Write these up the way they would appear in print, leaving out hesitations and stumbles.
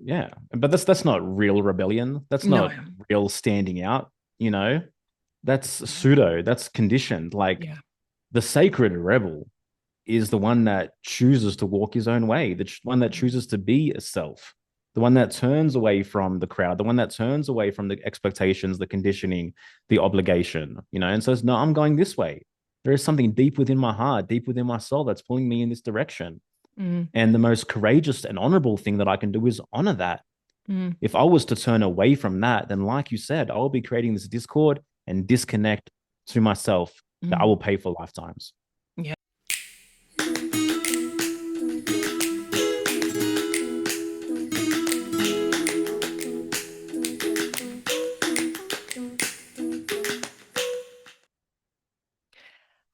Yeah, but that's not real rebellion. That's No. not real standing out, you know? That's pseudo, that's conditioned. Like Yeah. the sacred rebel is the one that chooses to walk his own way, the one that chooses to be a self, the one that turns away from the crowd, the one that turns away from the expectations, the conditioning, the obligation, and says, no, I'm going this way. There is something deep within my heart, deep within my soul that's pulling me in this direction. Mm, And the most courageous and honorable thing that I can do is honor that. mm, If I was to turn away from that, then, like you said, I'll be creating this discord and disconnect to myself that I mm. will pay for lifetimes. Yeah.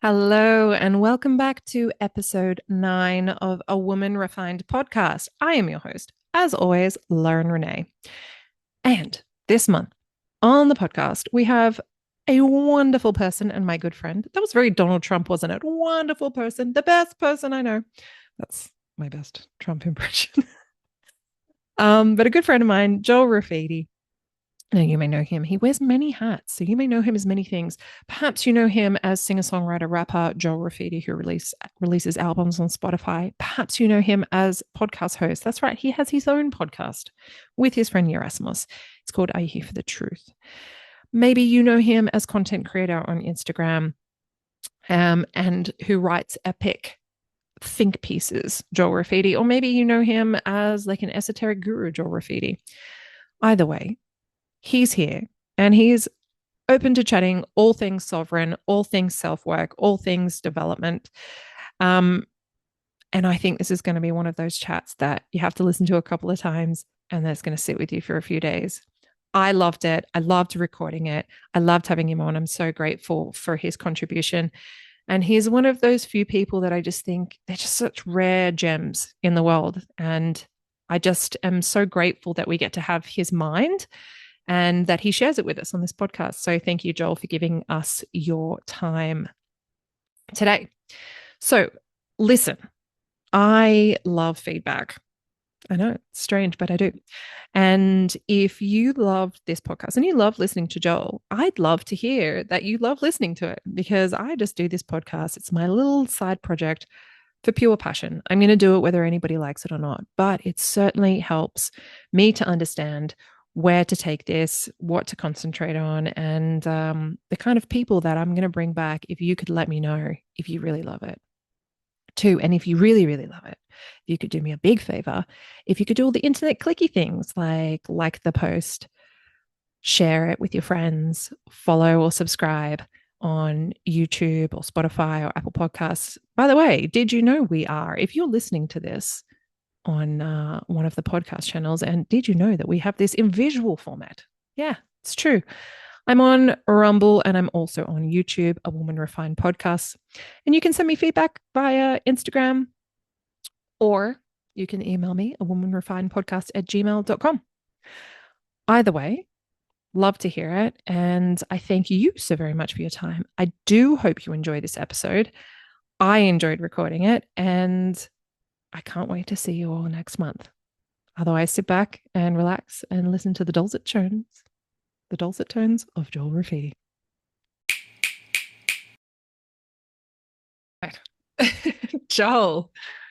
Hello, and welcome back to episode 9 of A Woman Refined podcast. I am your host, as always, Lauren Renee. And this month on the podcast, we have a wonderful person and my good friend. That was very Donald Trump, wasn't it? Wonderful person, the best person I know. That's my best Trump impression. But a good friend of mine, Joel Rafidi. Now, you may know him. He wears many hats, so you may know him as many things. Perhaps you know him as singer-songwriter, rapper Joel Rafidi, who releases albums on Spotify. Perhaps you know him as podcast host. That's right, he has his own podcast with his friend Yerasimos. It's called Are You Here for the Truth? Maybe you know him as content creator on Instagram, and who writes epic think pieces, Joel Rafidi. Or maybe you know him as like an esoteric guru, Joel Rafidi. Either way, he's here and he's open to chatting all things sovereign, all things self work, all things development. Um, and I think this is going to be one of those chats that you have to listen to a couple of times and that's going to sit with you for a few days. I loved it. I loved recording it. I loved having him on. I'm so grateful for his contribution. And he's one of those few people that I just think they're just such rare gems in the world. And I just am so grateful that we get to have his mind and that he shares it with us on this podcast. So thank you, Joel, for giving us your time today. So listen, I love feedback. I know it's strange, but I do. And if you love this podcast and you love listening to Joel, I'd love to hear that you love listening to it because I just do this podcast. It's my little side project for pure passion. I'm going to do it whether anybody likes it or not, but it certainly helps me to understand where to take this, what to concentrate on, and the kind of people that I'm going to bring back if you could let me know if you really love it too. And if you really, really love it, you could do me a big favor. If you could do all the internet clicky things like the post, share it with your friends, follow or subscribe on YouTube or Spotify or Apple Podcasts. By the way, did you know we are, if you're listening to this on one of the podcast channels, and did you know that we have this in visual format? Yeah, it's true. I'm on Rumble and I'm also on YouTube, A Woman Refined Podcast. And you can send me feedback via Instagram or you can email me, a womanrefinedpodcast@gmail.com. Either way, love to hear it. And I thank you so very much for your time. I do hope you enjoy this episode. I enjoyed recording it and I can't wait to see you all next month. Otherwise, sit back and relax and listen to the dulcet tones of Joel Rafidi. Right. Joel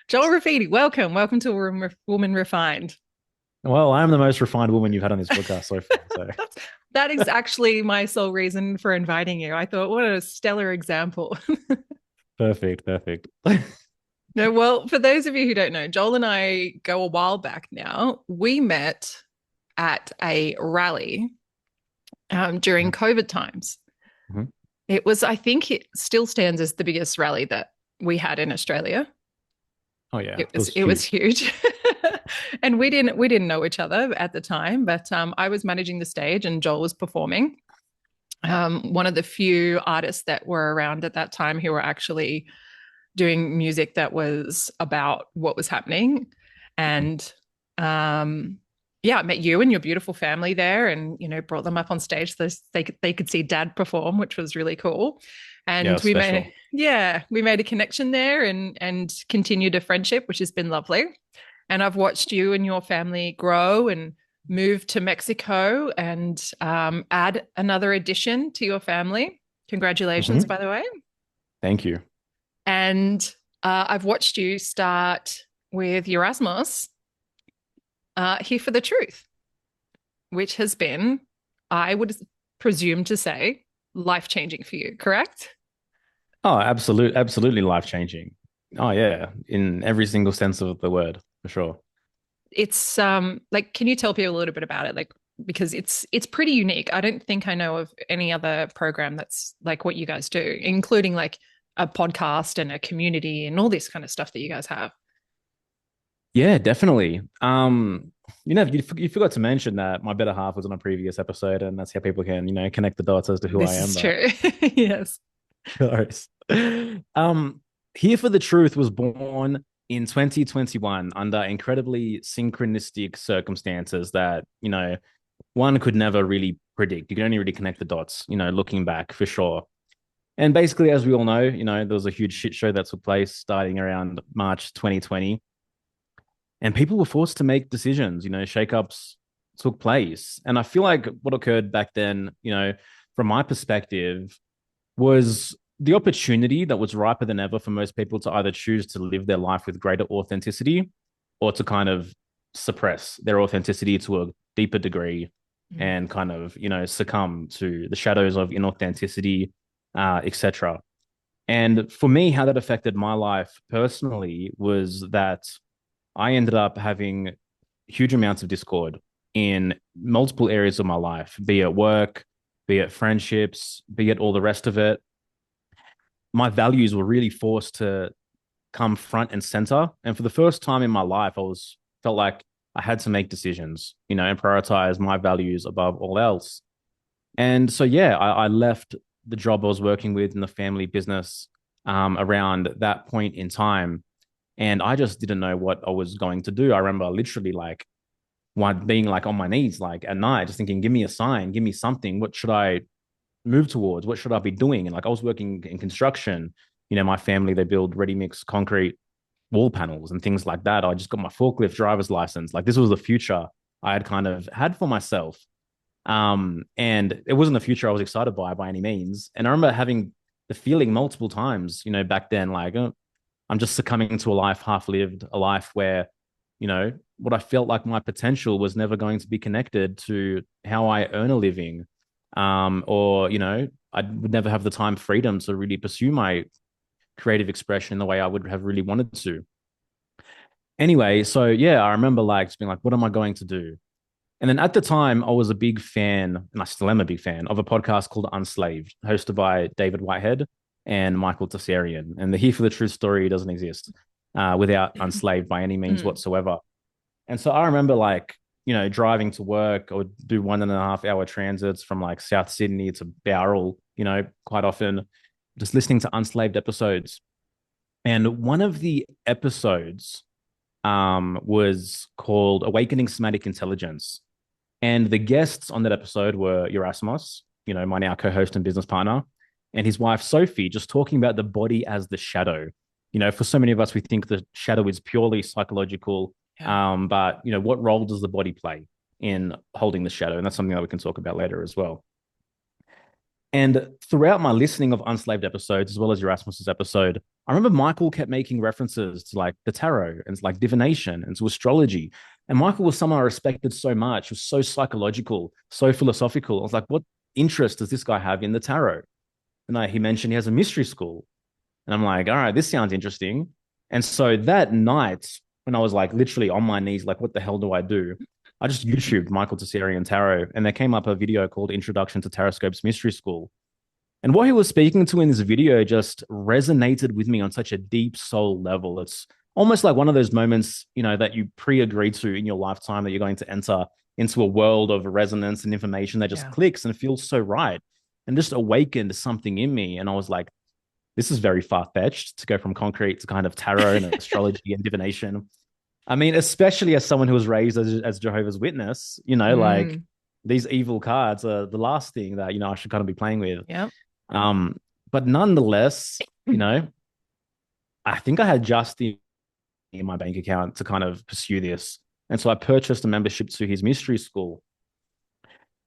Rafidi, welcome to Woman Refined. Well, I'm the most refined woman you've had on this podcast so far. So That is actually my sole reason for inviting you. I thought, what a stellar example. perfect, perfect. No, well, for those of you who don't know, Joel and I go a while back now. We met at a rally during COVID times. Mhm. It was, I think it still stands as the biggest rally that we had in Australia. Oh yeah, It it was was it was huge. huge. And we didn't know each other at the time, but I was managing the stage and Joel was performing. One of the few artists that were around at that time who were actually doing music that was about what was happening. And yeah, I met you and your beautiful family there, and brought them up on stage so they could see Dad perform, which was really cool. Yeah, it And was special. we made a connection there and continued a friendship, which has been lovely. And I've watched you and your family grow and move to Mexico and add another addition to your family. Congratulations, Hmm. by the way. Thank you. And I've watched you start with Yerasimos, Here for the Truth, which has been, I would presume to say, life changing for you, correct? Oh, absolutely life changing. Oh yeah, in every single sense of the word, for sure. It's like, can you tell people a little bit about it? Like, because it's pretty unique. I don't think I know of any other program that's like what you guys do, including like a podcast and a community and all this kind of stuff that you guys have. Yeah, definitely. You forgot to mention that my better half was on a previous episode, and that's how people can, connect the dots as to who I This am. is But true. Yes. Course. Um, Here for the Truth was born in 2021 under incredibly synchronistic circumstances that, one could never really predict. You can only really connect the dots, looking back for sure. And basically, as we all know, there was a huge shit show that took place starting around March 2020. And people were forced to make decisions, shakeups took place. And I feel like what occurred back then, from my perspective, was the opportunity that was riper than ever for most people to either choose to live their life with greater authenticity or to kind of suppress their authenticity to a deeper degree Mm. and kind of, succumb to the shadows of inauthenticity, etc. And for me, how that affected my life personally was that I ended up having huge amounts of discord in multiple areas of my life, be it work, be it friendships, be it all the rest of it. My values were really forced to come front and center. And for the first time in my life, I was felt like I had to make decisions, and prioritize my values above all else. And so, yeah, I left the job I was working with in the family business around that point in time. And I just didn't know what I was going to do. I remember literally like one being like on my knees, like at night, just thinking, give me a sign, give me something. What should I move towards? What should I be doing? And like I was working in construction. My family, they build ready mix concrete wall panels and things like that. I just got my forklift driver's license. Like this was the future I had kind of had for myself. And it wasn't the future I was excited by any means. And I remember having the feeling multiple times, back then, like, I'm just succumbing to a life half lived, a life where, what I felt like my potential was never going to be connected to how I earn a living. Or, I would never have the time freedom to really pursue my creative expression in the way I would have really wanted to. Anyway, so yeah, I remember like just being like, what am I going to do? And then at the time, I was a big fan, and I still am a big fan, of a podcast called Unslaved, hosted by David Whitehead and Michael Tessarian. And the Here for the Truth story doesn't exist without Unslaved by any means Mm. whatsoever. And so I remember like, driving to work, I would do 1.5 hour transits from like South Sydney to Bowral, quite often, just listening to Unslaved episodes. And one of the episodes was called Awakening Somatic Intelligence. And the guests on that episode were Yerasimos, my now co-host and business partner, and his wife Sophie, just talking about the body as the shadow. For so many of us, we think the shadow is purely psychological. Yeah. But what role does the body play in holding the shadow? And that's something that we can talk about later as well. And throughout my listening of Unslaved episodes, as well as Erasmus's episode, I remember Michael kept making references to like the tarot and like divination and to astrology. And Michael was someone I respected so much. He was so psychological, so philosophical. I was like, what interest does this guy have in the tarot? And he mentioned he has a mystery school. And I'm like, all right, this sounds interesting. And so that night, when I was like literally on my knees, like, what the hell do I do? I just YouTubed Michael Tessarian Tarot, and there came up a video called Introduction to Taroscope's Mystery School. And what he was speaking to in this video just resonated with me on such a deep soul level. It's almost like one of those moments, that you pre-agreed to in your lifetime that you're going to enter into a world of resonance and information that just Yeah. clicks and feels so right and just awakened something in me. And I was like, this is very far-fetched to go from concrete to kind of tarot and astrology and divination. I mean, especially as someone who was raised as Jehovah's Witness, like Mm. these evil cards are the last thing that, I should kind of be playing with. Yeah. But nonetheless, I think I had just in my bank account to kind of pursue this. And so I purchased a membership to his mystery school.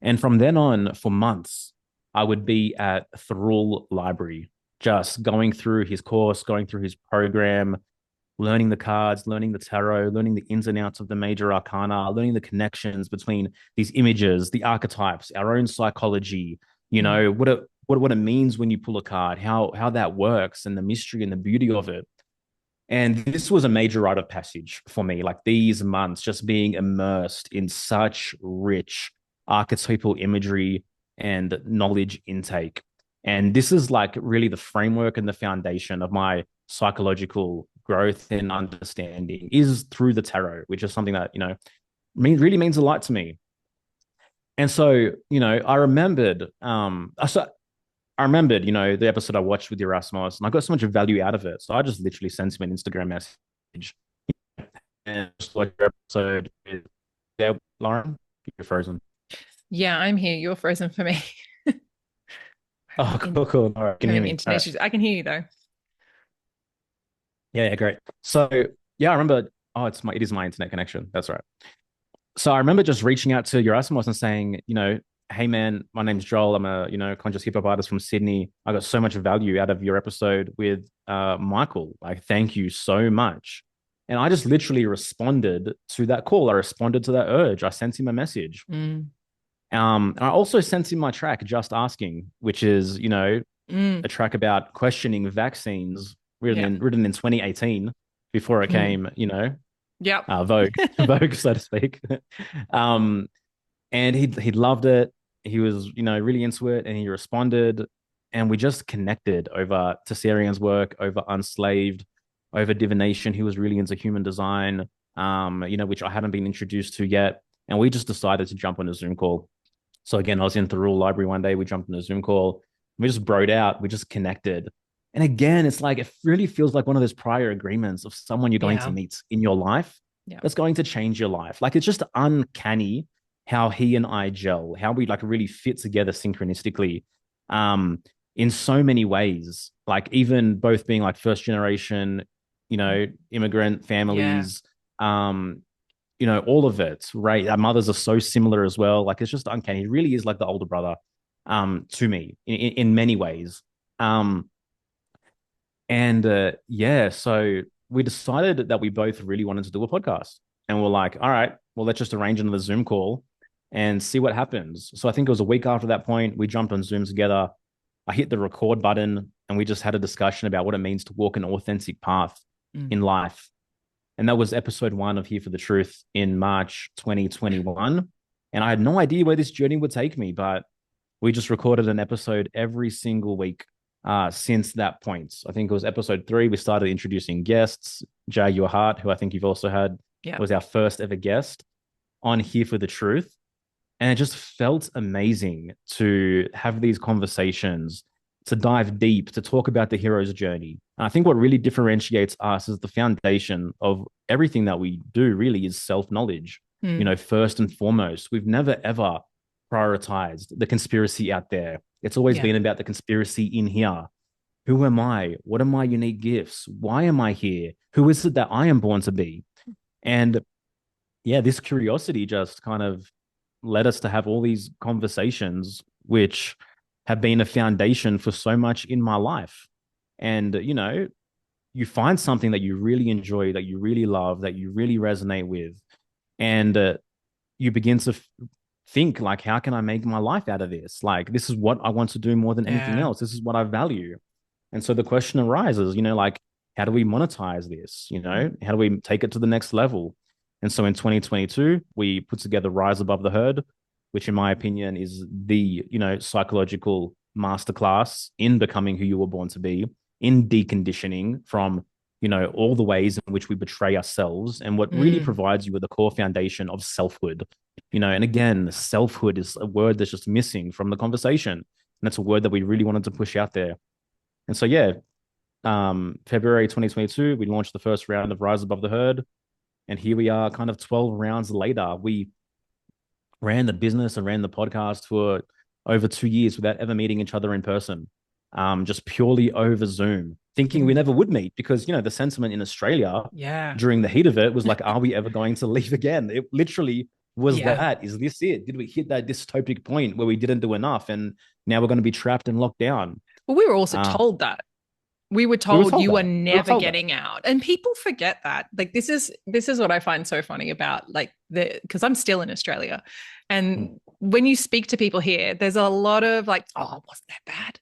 And from then on, for months, I would be at Thrall Library, just going through his course, going through his program, learning the cards, learning the tarot, learning the ins and outs of the major arcana, learning the connections between these images, the archetypes, our own psychology, Mm. what it means when you pull a card, how that works, and the mystery and the beauty of it. And this was a major rite of passage for me, like these months just being immersed in such rich archetypal imagery and knowledge intake. And this is like really the framework and the foundation of my psychological growth and understanding is through the tarot, which is something that, really means a lot to me. And so, I remembered, the episode I watched with Yerasimos, and I got so much value out of it. So I just literally sent him an Instagram message and just like your episode. Yeah, Lauren, you're frozen. Yeah, I'm here. You're frozen for me. Oh, In, cool, cool. All right, can you hear having me? All internet right. issues. I can hear you though. Yeah, yeah, great. So yeah, I remember. Oh, it is my internet connection. That's right. So I remember just reaching out to Yerasimos and saying, hey man, my name's Joel. I'm a, conscious hip hop artist from Sydney. I got so much value out of your episode with Michael. Like, thank you so much. And I just literally responded to that call. I responded to that urge. I sent him a message. Mm. I also sent him my track, Just Asking, which is, Mm. a track about questioning vaccines written Yeah. in written in 2018 before it Mm. came, Yep. Vogue, Vogue, so to speak. um, and he loved it. He was, really into it, and he responded, and we just connected over Tessarian's work, over Unslaved, over divination. He was really into human design, which I hadn't been introduced to yet, and we just decided to jump on a Zoom call. So again, I was in the Rural Library one day. We jumped on a Zoom call. We just broed out. We just connected. And again, it's like it really feels like one of those prior agreements of someone you're going to Yeah. meet in your life Yeah. that's going to change your life. Like it's just uncanny how he and I gel, how we like really fit together synchronistically, um, in so many ways. Like even both being like first generation, immigrant Yeah. families, um, all of it, right? Our mothers are so similar as well. Like it's just uncanny. He really is like the older brother, to me in many ways. Um, and yeah, so we decided that we both really wanted to do a podcast. And we're like, all right, well, let's just arrange another Zoom call and see what happens. So I think it was a week after that point, we jumped on Zoom together. I hit the record button and we just had a discussion about what it means to walk an authentic path Mm. in life. And that was episode 1 of Here for the Truth in March 2021. And I had no idea where this journey would take me, but we just recorded an episode every single week since that point. I think it was episode 3. We started introducing guests. Jay Your Heart, who I think you've also had, Yeah. was our first ever guest on Here for the Truth. And it just felt amazing to have these conversations, to dive deep, to talk about the hero's journey. And I think what really differentiates us is the foundation of everything that we do really is self knowledge. Mm. First and foremost, we've never ever prioritized the conspiracy out there. It's always Yeah. been about the conspiracy in here. Who am I? What are my unique gifts? Why am I here? Who is it that I am born to be? And yeah, this curiosity just kind of led us to have all these conversations, which have been a foundation for so much in my life. And, you find something that you really enjoy, that you really love, that you really resonate with. And you begin to think, like, how can I make my life out of this? Like, this is what I want to do more than anything Yeah. else. This is what I value. And so the question arises, like, how do we monetize this? How do we take it to the next level? And so in 2022, we put together Rise Above the Herd, which in my opinion is the, psychological masterclass in becoming who you were born to be, in deconditioning from, all the ways in which we betray ourselves and what really Mm. provides you with a core foundation of selfhood. And again, selfhood is a word that's just missing from the conversation. And that's a word that we really wanted to push out there. And so, yeah, February 2022, we launched the first round of Rise Above the Herd. And here we are, kind of 12 rounds later. We ran the business and ran the podcast for over 2 years without ever meeting each other in person, just purely over Zoom. thinking we Mm. never would meet because, the sentiment in Australia Yeah. during the heat of it was like, are we ever going to leave again? It literally was Yeah. that. Is this it? Did we hit that dystopic point where we didn't do enough and now we're going to be trapped and locked down? Well, we were also Uh, told that. We were we were told told you are that. We were never told that. getting out. And people forget that. Like this is what I find so funny about like the because I'm still in Australia. Mm. And when you speak to people here, there's a lot of like, oh, wasn't that bad?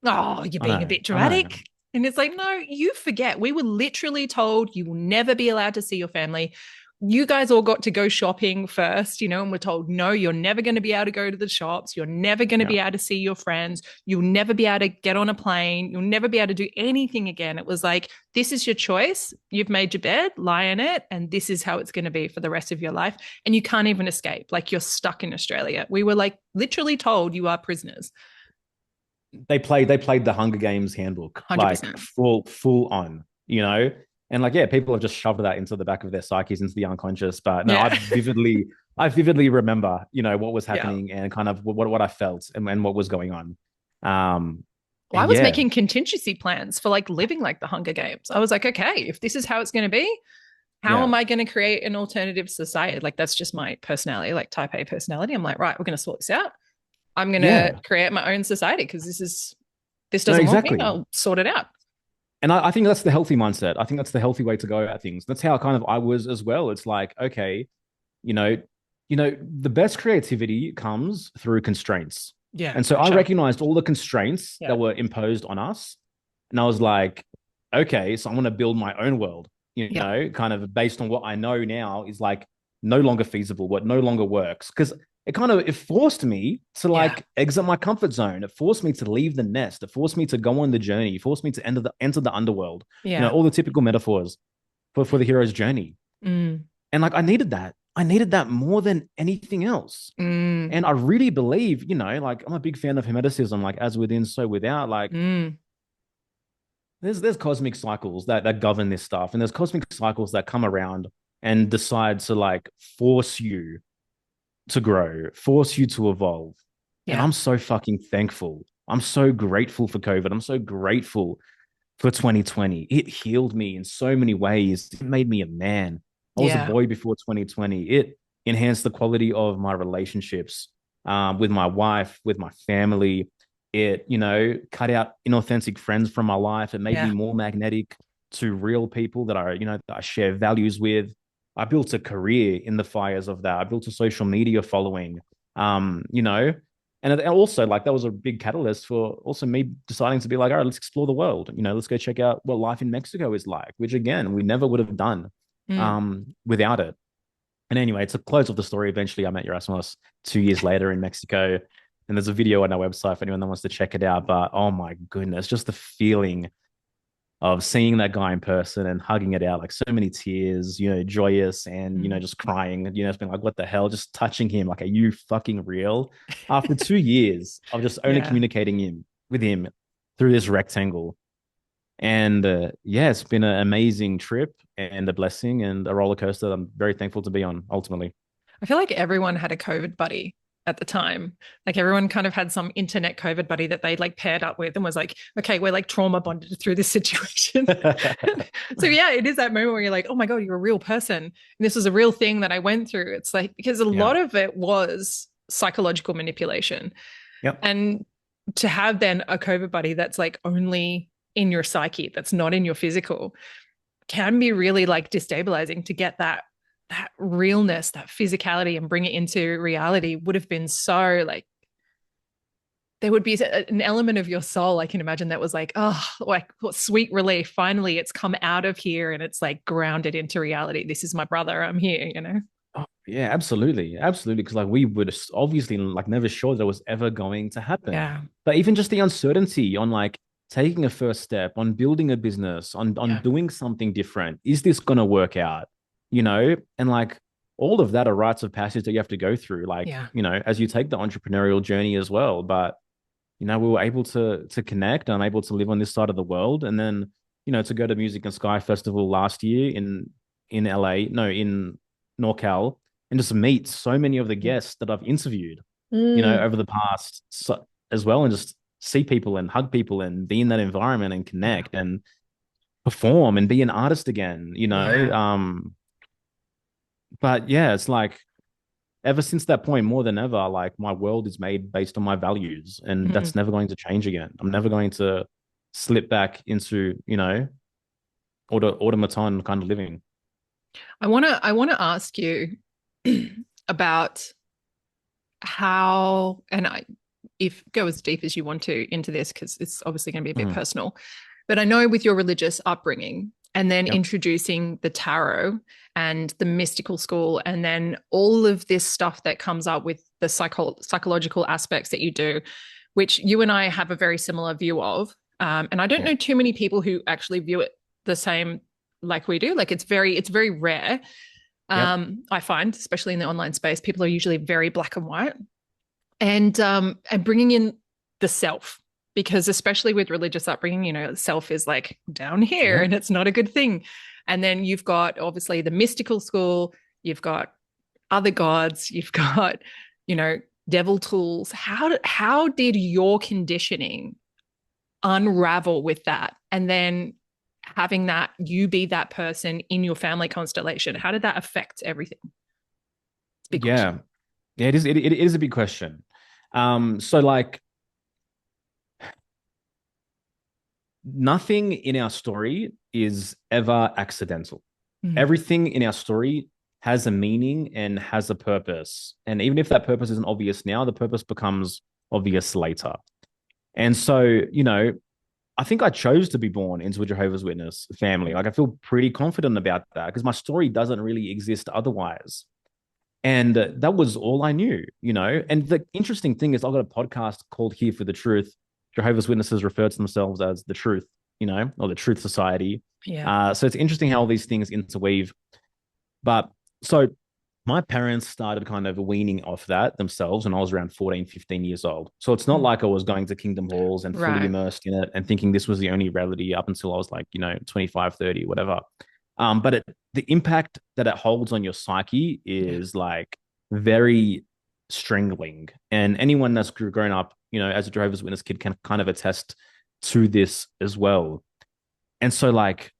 Oh, you're I being a know. bit I know. dramatic. And it's like, no, you forget. We were literally told you will never be allowed to see your family. You guys all got to go shopping first, and we're told, no, you're never going to be able to go to the shops. You're never going to Yeah. be able to see your friends. You'll never be able to get on a plane. You'll never be able to do anything again. It was like, this is your choice. You've made your bed, lie in it, and this is how it's going to be for the rest of your life. And you can't even escape. Like you're stuck in Australia. We were like literally told you are prisoners. They played the Hunger Games handbook, like 100%. full on, and like, yeah, people have just shoved that into the back of their psyches, into the unconscious. But no, Yeah. I vividly remember, what was Yeah. happening and kind of what I felt and what was going on. Well, I And was yeah, making contingency plans for like living like the Hunger Games. I was like, okay, if this is how it's going to be, how yeah, am I going to create an alternative society? Like, that's just my personality, like type A personality. I'm like, right, we're going to sort this out. I'm going to yeah. create my own society because this No, doesn't work me. exactly. I'll sort it out. And I think that's the healthy mindset. I think that's the healthy way to go about things. That's how kind of I was as well. It's like, okay, you know, the best creativity comes through constraints. Yeah, And so I gotcha. recognized all the constraints Yeah, that were imposed on us. And I was like, okay, so I'm going to build my own world, yeah, kind of based on what I know now is like no longer feasible, what no longer works. Because it forced me to yeah, like exit my comfort zone. It forced me to leave the nest. It forced me to go on the journey. It forced me to enter the underworld. yeah. All the typical metaphors for the hero's journey. Mm, And like I needed that. I needed that more than anything else. mm, And I really believe, like I'm a big fan of Hermeticism, like as within, so without. Like mm. there's cosmic cycles that govern this stuff, and there's cosmic cycles that come around and decide to like force you to grow, force you to evolve. And Yeah, I'm so fucking thankful. I'm so grateful for COVID. I'm so grateful for 2020. It healed me in so many ways. It made me a man. I was a yeah, boy before 2020. It enhanced the quality of my relationships, with my wife, with my family. It, cut out inauthentic friends from my life. It made me yeah, more magnetic to real people that I share values with. I built a career in the fires of that. I built a social media following. Um, you know, and also like that was a big catalyst for also me deciding to be like, all right, let's explore the world. Let's go check out what life in Mexico is like, which again we never would have done mm. without it. And anyway, to close off the story, eventually I met Yerasimos 2 years later in Mexico. And there's a video on our website for anyone that wants to check it out. But oh my goodness, just the feeling of seeing that guy in person and hugging it out, like so many tears, joyous and, Mm. just crying, and, it's been like, what the hell? Just touching him. Like, are you fucking real? After 2 years of just only Yeah. communicating with him through this rectangle. And yeah, it's been an amazing trip and a blessing and a roller coaster that I'm very thankful to be on ultimately. I feel like everyone had a COVID buddy at the time. Like everyone kind of had some internet COVID buddy that they like paired up with and was like, okay, we're like trauma bonded through this situation. So yeah, it is that moment where you're like, oh my God, you're a real person. And this was a real thing that I went through. It's like, because a Yeah. lot of it was psychological manipulation. Yep. And to have then a COVID buddy that's like only in your psyche, that's not in your physical, can be really like destabilizing. To get that realness, that physicality, and bring it into reality would have been so like, there would be an element of your soul, I can imagine, that was like, oh, like what sweet relief. Finally, it's come out of here and it's like grounded into reality. This is my brother. I'm here. Oh, yeah, absolutely. Absolutely. Because like we would obviously like never sure that it was ever going to happen. Yeah. But even just the uncertainty on like taking a first step, on building a business, on Yeah. doing something different. Is this gonna work out? And like all of that are rites of passage that you have to go through, like, Yeah. as you take the entrepreneurial journey as well. But we were able to connect, and I'm able to live on this side of the world. And then, to go to Music and Sky Festival last year in LA, no, in NorCal, and just meet so many of the guests that I've interviewed, Mm. over the past as well, and just see people and hug people and be in that environment and Yeah. connect. And perform and be an artist again, you know. Yeah. But yeah, it's like ever since that point, more than ever, like my world is made based on my values, and Mm. that's never going to change again. I'm never going to slip back into, automaton kind of living. I wanna ask you about how, and I, if go as deep as you want to into this, because it's obviously going to be a bit Mhm. personal. But I know with your religious upbringing and then Yep. introducing the tarot and the mystical school, and then all of this stuff that comes up with the psychological aspects that you do, which you and I have a very similar view of. And I don't Yeah. know too many people who actually view it the same like we do. Like it's very rare. Yep. I find, especially in the online space, people are usually very black and white, and bringing in the self, because especially with religious upbringing, self is like down here Yep. and it's not a good thing. And then you've got obviously the mystical school, you've got other gods, you've got you know devil tools. How did your conditioning unravel with that, and then having that you be that person in your family constellation, how did that affect everything? It's a big question. Yeah. Yeah. It is a big question. So like nothing in our story is ever accidental. Mm. Everything in our story has a meaning and has a purpose. And even if that purpose isn't obvious now, the purpose becomes obvious later. And so, I think I chose to be born into a Jehovah's Witness family. Like I feel pretty confident about that because my story doesn't really exist otherwise. And that was all I knew. And the interesting thing is, I've got a podcast called Here for the Truth. Jehovah's Witnesses refer to themselves as the truth, or the Truth Society. Yeah. So it's interesting how all these things interweave. But so my parents started kind of weaning off that themselves when I was around 14, 15 years old. So it's not Mm. like I was going to Kingdom Halls and fully Right. immersed in it and thinking this was the only reality up until I was like, 25, 30, whatever. But the impact that it holds on your psyche Yeah. is like very strangling. And anyone that's grown up, as a Jehovah's Witness kid can kind of attest to this as well. And so, like,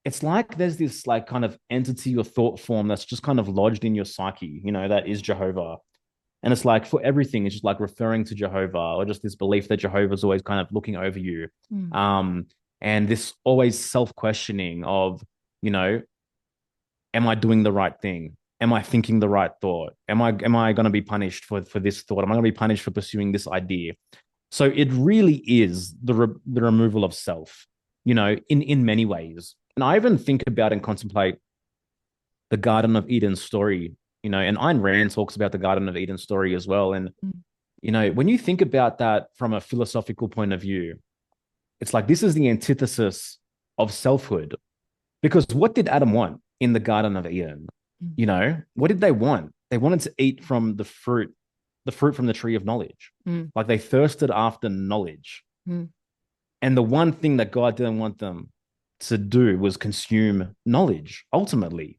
it's like there's this like kind of entity or thought form that's just kind of lodged in your psyche, that is Jehovah. And it's like for everything, it's just like referring to Jehovah or just this belief that Jehovah's always kind of looking over you. Mm. Um, and this always self-questioning of, you know, am I doing the right thing? Am I thinking the right thought? Am I going to be punished for this thought? Am I going to be punished for pursuing this idea? So it really is the removal of self, in many ways. And I even think about and contemplate the Garden of Eden story, and Ayn Rand talks about the Garden of Eden story as well. And, Mm. when you think about that from a philosophical point of view, it's like this is the antithesis of selfhood. Because what did Adam want in the Garden of Eden? Mm. What did they want? They wanted to eat from the fruit from the tree of knowledge. Mm. Like they thirsted after knowledge. Mm. And the one thing that God didn't want them to do was consume knowledge ultimately.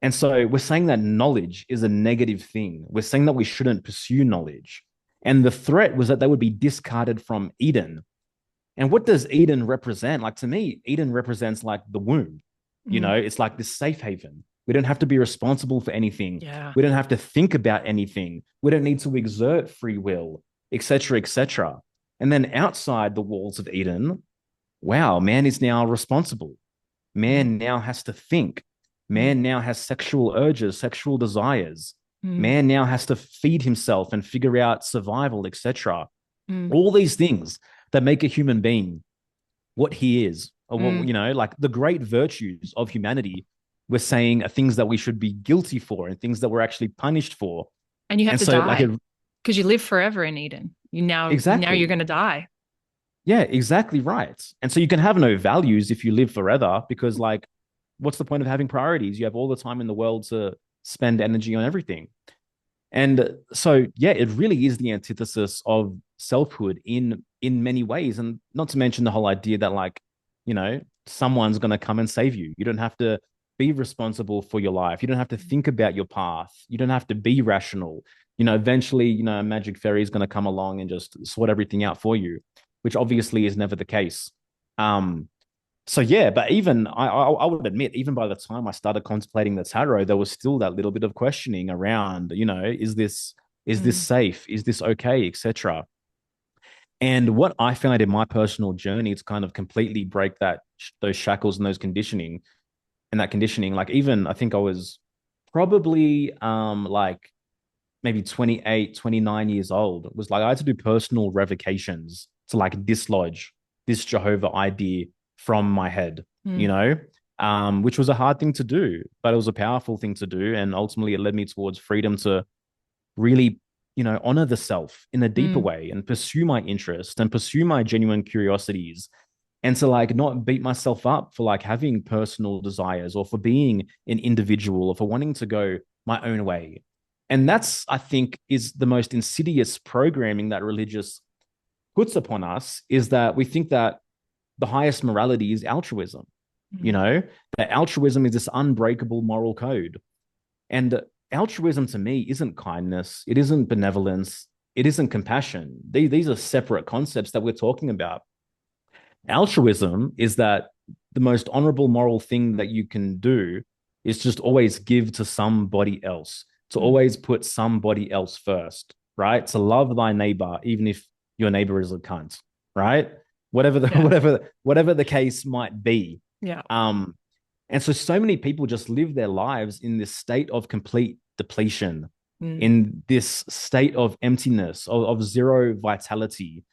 And so we're saying that knowledge is a negative thing. We're saying that we shouldn't pursue knowledge. And the threat was that they would be discarded from Eden. And what does Eden represent? Like to me, Eden represents like the womb. Mm. It's like this safe haven. We don't have to be responsible for anything. Yeah. We don't have to think about anything. We don't need to exert free will, etc., etc. And then outside the walls of Eden, wow, man is now responsible. Mm. Man now has to think. Mm. Man now has sexual urges, sexual desires. Mm. Man now has to feed himself and figure out survival, etc. Mm. All these things that make a human being what he is, or what, Mm. like the great virtues of humanity, we're saying are things that we should be guilty for and things that we're actually punished for. And you have And to so, like, die because you live forever in Eden. Now you're exactly. going to die. Yeah, exactly right. And so you can have no values if you live forever because, like, what's the point of having priorities? You have all the time in the world to spend energy on everything. And so, yeah, it really is the antithesis of selfhood in many ways. And not to mention the whole idea that, like, someone's going to come and save you. You don't have to be responsible for your life. You don't have to think about your path. You don't have to be rational. Eventually, a magic fairy is going to come along and just sort everything out for you, which obviously is never the case. So yeah, but even I would admit, even by the time I started contemplating the tarot, there was still that little bit of questioning around, is this Mm, safe? Is this okay, etc. And what I found in my personal journey to kind of completely break those shackles and those conditioning and that conditioning, like even I think I was probably like maybe 28, 29 years old, was like I had to do personal revocations to like dislodge this Jehovah idea from my head, you mm, know, which was a hard thing to do, but it was a powerful thing to do. And ultimately, it led me towards freedom to really, honor the self in a deeper mm, way and pursue my interest and pursue my genuine curiosities and to like not beat myself up for like having personal desires or for being an individual or for wanting to go my own way. And that's, I think, is the most insidious programming that religious puts upon us, is that we think that the highest morality is altruism, you mm. know, that altruism is this unbreakable moral code. And altruism to me isn't kindness, it isn't benevolence, it isn't compassion. These are separate concepts that we're talking about. Altruism is that the most honorable moral thing that you can do is just always give to somebody else, to Mm. always put somebody else first, right? To love thy neighbor, even if your neighbor is a cunt, right? Whatever the Yeah. whatever the case might be. Yeah. Um, and so many people just live their lives in this state of complete depletion, Mm. in this state of emptiness, of zero vitality,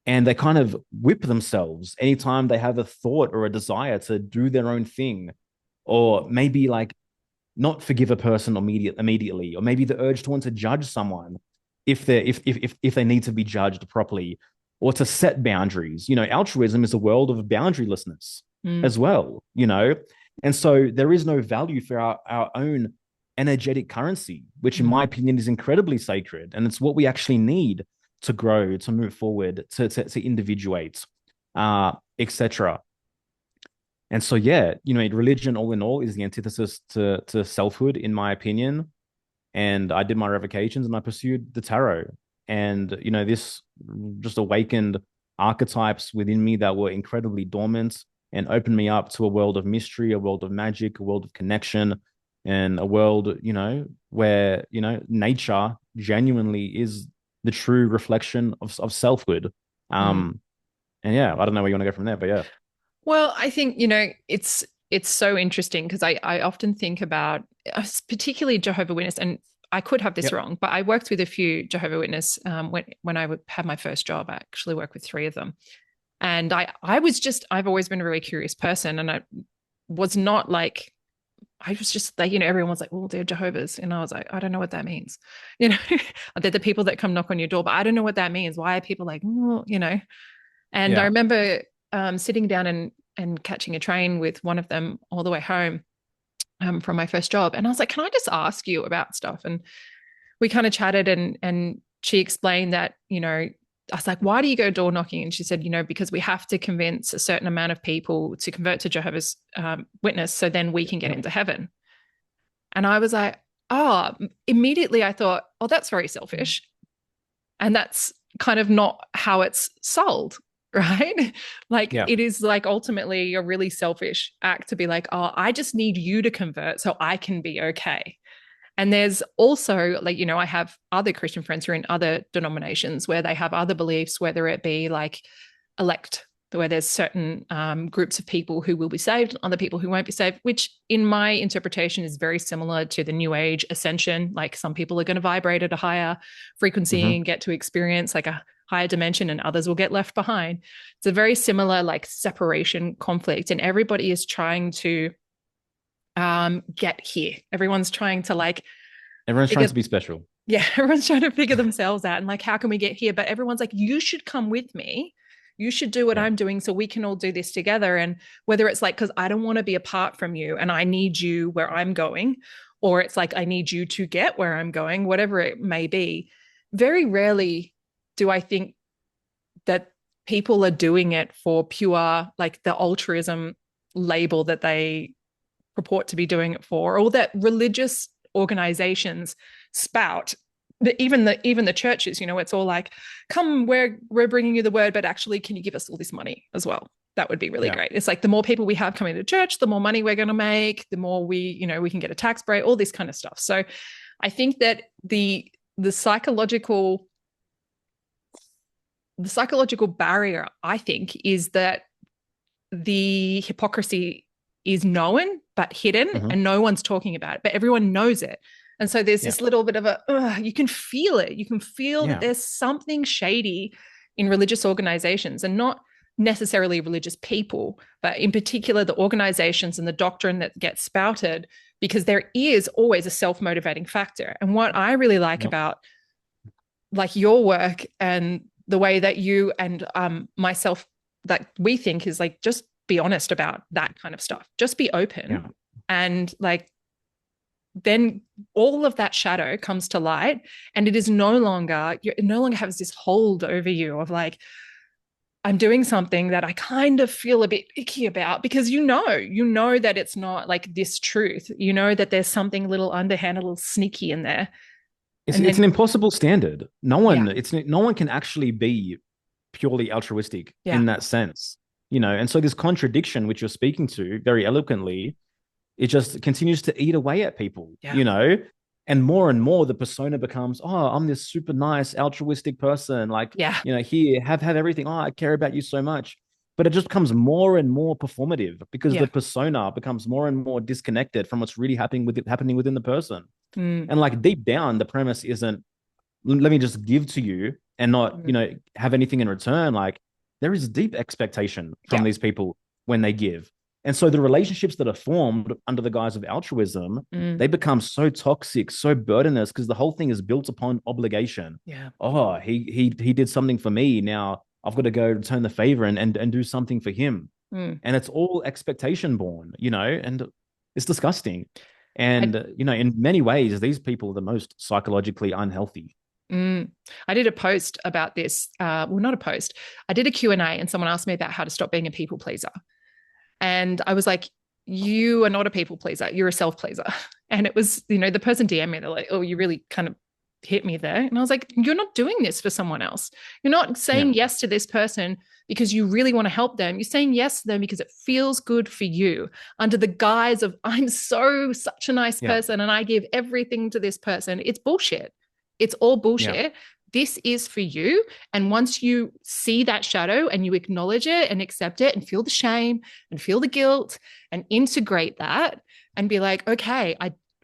and they kind of whip themselves anytime they have a thought or a desire to do their own thing, or maybe like not forgive a person immediately, or maybe the urge to want to judge someone if they need to be judged properly, or to set boundaries. Altruism is a world of boundarylessness Mm. as well. And so there is no value for our own energetic currency, which in Mm. my opinion is incredibly sacred, and it's what we actually need to grow, to move forward, to individuate, etc. And so, yeah, religion, all in all, is the antithesis to selfhood, in my opinion. And I did my revocations and I pursued the tarot. And, this just awakened archetypes within me that were incredibly dormant and opened me up to a world of mystery, a world of magic, a world of connection, and a world, where, nature genuinely is the true reflection of selfhood. Mm. And yeah, I don't know where you want to go from there, but yeah. Well, I think, it's so interesting because I often think about particularly Jehovah Witness, and I could have this Yep. wrong, but I worked with a few Jehovah Witness when I would have my first job. I actually worked with three of them. And I've always been a really curious person. And I was not like, I was just like, everyone's like, well, they're Jehovah's. And I was like, I don't know what that means. You know, they're the people that come knock on your door, but I don't know what that means. Why are people like, And I Yeah. remember sitting down and catching a train with one of them all the way home from my first job. And I was like, can I just ask you about stuff? And we kind of chatted and she explained that, I was like, why do you go door knocking? And she said, because we have to convince a certain amount of people to convert to Jehovah's Witness so then we can get Yep. into heaven. And I was like, oh, immediately I thought, oh, that's very selfish. And that's kind of not how it's sold, right? Like Yeah. it is like ultimately a really selfish act to be like, oh, I just need you to convert so I can be okay. And there's also like, I have other Christian friends who are in other denominations where they have other beliefs, whether it be like elect, where there's certain groups of people who will be saved, other people who won't be saved, which in my interpretation is very similar to the New Age ascension. Like some people are going to vibrate at a higher frequency Hmm. and get to experience like a higher dimension, and others will get left behind. It's a very similar like separation conflict, and everybody is trying to get here. Everyone's trying to like Everyone's trying figure, to be special. yeah, everyone's trying to figure themselves out and like, how can we get here? But everyone's like, you should come with me. You should do what Yeah. I'm doing so we can all do this together. And whether it's like, because I don't want to be apart from you and I need you where I'm going, or it's like, I need you to get where I'm going, whatever it may be. Very rarely do I think that people are doing it for pure, like the altruism label that they purport to be doing it for, or that religious organizations spout. Even the churches, it's all like, come, we're bringing you the word, but actually, can you give us all this money as well? That would be really Yeah. great. It's like the more people we have coming to church, the more money we're going to make, the more we can get a tax break, all this kind of stuff. So I think that the psychological barrier, I think, is that the hypocrisy is known but hidden, Mm-hmm. and no one's talking about it, but everyone knows it. And so there's Yeah. this little bit of you can feel it. You can feel that Yeah. there's something shady in religious organizations, and not necessarily religious people, but in particular the organizations and the doctrine that gets spouted, because there is always a self-motivating factor. And what I really like Yep. about like your work and the way that you and myself that we think is like, just be honest about that kind of stuff, just be open, Yeah. and like then all of that shadow comes to light, and it is no longer, it no longer has this hold over you of like, I'm doing something that I kind of feel a bit icky about, because you know that it's not like this truth, you know that there's something a little underhand, a little sneaky in there. It's And an impossible standard. yeah, No one can actually be purely altruistic yeah, in that sense, and so this contradiction which you're speaking to very eloquently, it just continues to eat away at people, yeah, and more the persona becomes, oh, I'm this super nice altruistic person, like, yeah, here, have everything, oh, I care about you so much. But it just becomes more and more performative because the yeah. persona becomes more and more disconnected from what's really happening within the person. Mm, And like deep down, the premise isn't, let me just give to you and not, mm, have anything in return. Like, there is deep expectation from yeah, these people when they give. And so the relationships that are formed under the guise of altruism, mm, they become so toxic, so burdenous, because the whole thing is built upon obligation. yeah, Oh, he did something for me. Now I've got to go return the favor and do something for him. mm. And it's all expectation born, and it's disgusting. I And in many ways, these people are the most psychologically unhealthy. Mm. I did a post about this. Well, not a post. I did a Q&A, and someone asked me about how to stop being a people pleaser. And I was like, you are not a people pleaser. You're a self pleaser. And it was, the person DM me, they're like, oh, you really kind of hit me there. And I was like, you're not doing this for someone else. You're not Yeah. saying yes to this person because you really want to help them. You're saying yes to them because it feels good for you, under the guise of, I'm such a nice Yeah. person and I give everything to this person. It's bullshit. It's all Yeah. bullshit. This is for you. And once you see that shadow and you acknowledge it and accept it and feel the shame and feel the guilt and integrate that and be like, okay,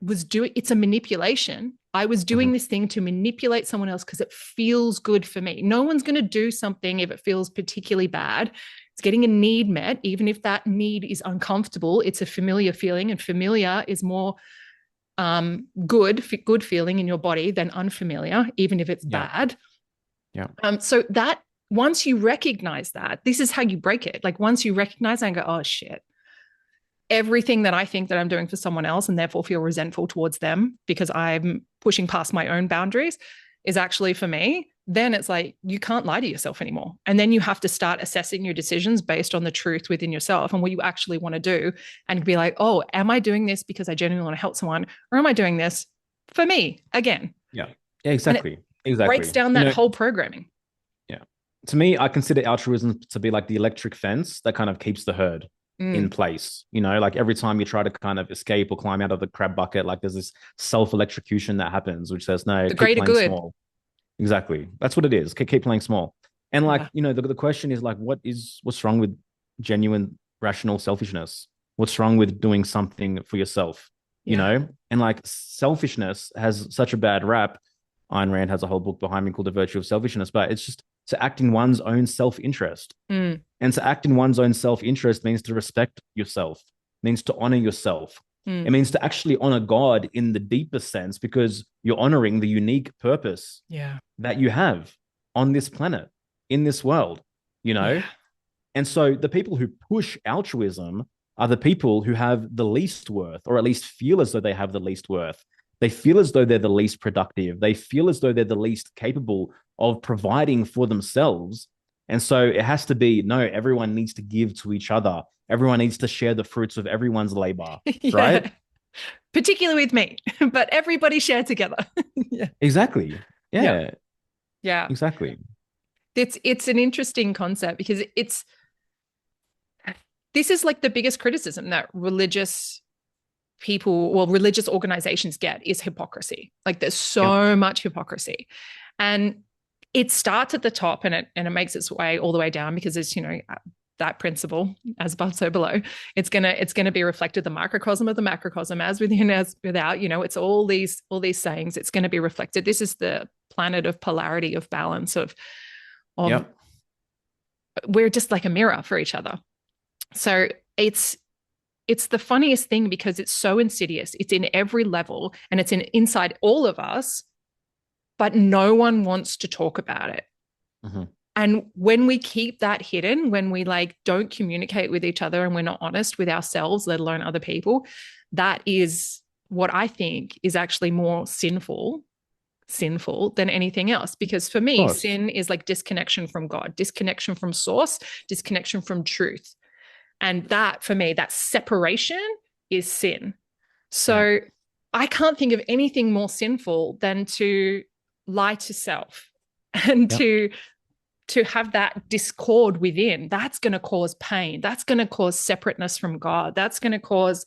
it's a manipulation. I was doing Mhm. this thing to manipulate someone else because it feels good for me. No one's going to do something if it feels particularly bad. It's getting a need met, even if that need is uncomfortable. It's a familiar feeling, and familiar is more good feeling in your body than unfamiliar, even if it's Yeah. bad. Yeah. So that once you recognize that, this is how you break it. Like once you recognize and go, oh shit, everything that I think that I'm doing for someone else and therefore feel resentful towards them because I'm pushing past my own boundaries is actually for me, then it's like you can't lie to yourself anymore. And then you have to start assessing your decisions based on the truth within yourself and what you actually want to do, and be like, oh, am I doing this because I genuinely want to help someone, or am I doing this for me again? Yeah. Yeah. And it Exactly. breaks Exactly. down that whole programming. Yeah. To me, I consider altruism to be like the electric fence that kind of keeps the herd in Mm. place. Like every time you try to kind of escape or climb out of the crab bucket, like there's this self electrocution that happens, which says, no, The keep greater playing good. small. Exactly. That's what it is. Keep playing small. And like, Yeah. the question is like, what's wrong with genuine, rational selfishness? What's wrong with doing something for yourself? Yeah. And like selfishness has such a bad rap. Ayn Rand has a whole book behind me called The Virtue of Selfishness, but it's just to act in one's own self-interest. Mm. And to act in one's own self-interest means to respect yourself, means to honor yourself. It Mm. means to actually honor God in the deepest sense, because you're honoring the unique purpose Yeah. that you have on this planet, in this world, you know? Yeah. And so the people who push altruism are the people who have the least worth, or at least feel as though they have the least worth. They feel as though they're the least productive. They feel as though they're the least capable of providing for themselves. And so it has to be, no, everyone needs to give to each other. Everyone needs to share the fruits of everyone's labor, right? Yeah. Particularly with me, but everybody share together. Yeah. Exactly. Yeah. Yeah, Yeah. exactly. It's an interesting concept because it's this is like the biggest criticism that religious people, well, religious organizations get is hypocrisy. Like there's Yep. so much hypocrisy. And it starts at the top and it makes its way all the way down because it's, that principle, as above, so below. It's gonna be reflected, the microcosm of the macrocosm, as within, as without, it's all these sayings. It's going to be reflected. This is the planet of polarity, of balance, of Yep. we're just like a mirror for each other. So it's the funniest thing because it's so insidious. It's in every level and it's inside all of us, but no one wants to talk about it. Mm-hmm. And when we keep that hidden, when we like don't communicate with each other and we're not honest with ourselves, let alone other people, that is what I think is actually more sinful than anything else. Because for Of me, course. sin is like disconnection from God, disconnection from source, disconnection from truth. And that for me, that separation is sin. Yeah. So I can't think of anything more sinful than to lie to self and Yep. to have that discord within. That's going to cause pain. That's going to cause separateness from God. That's going to cause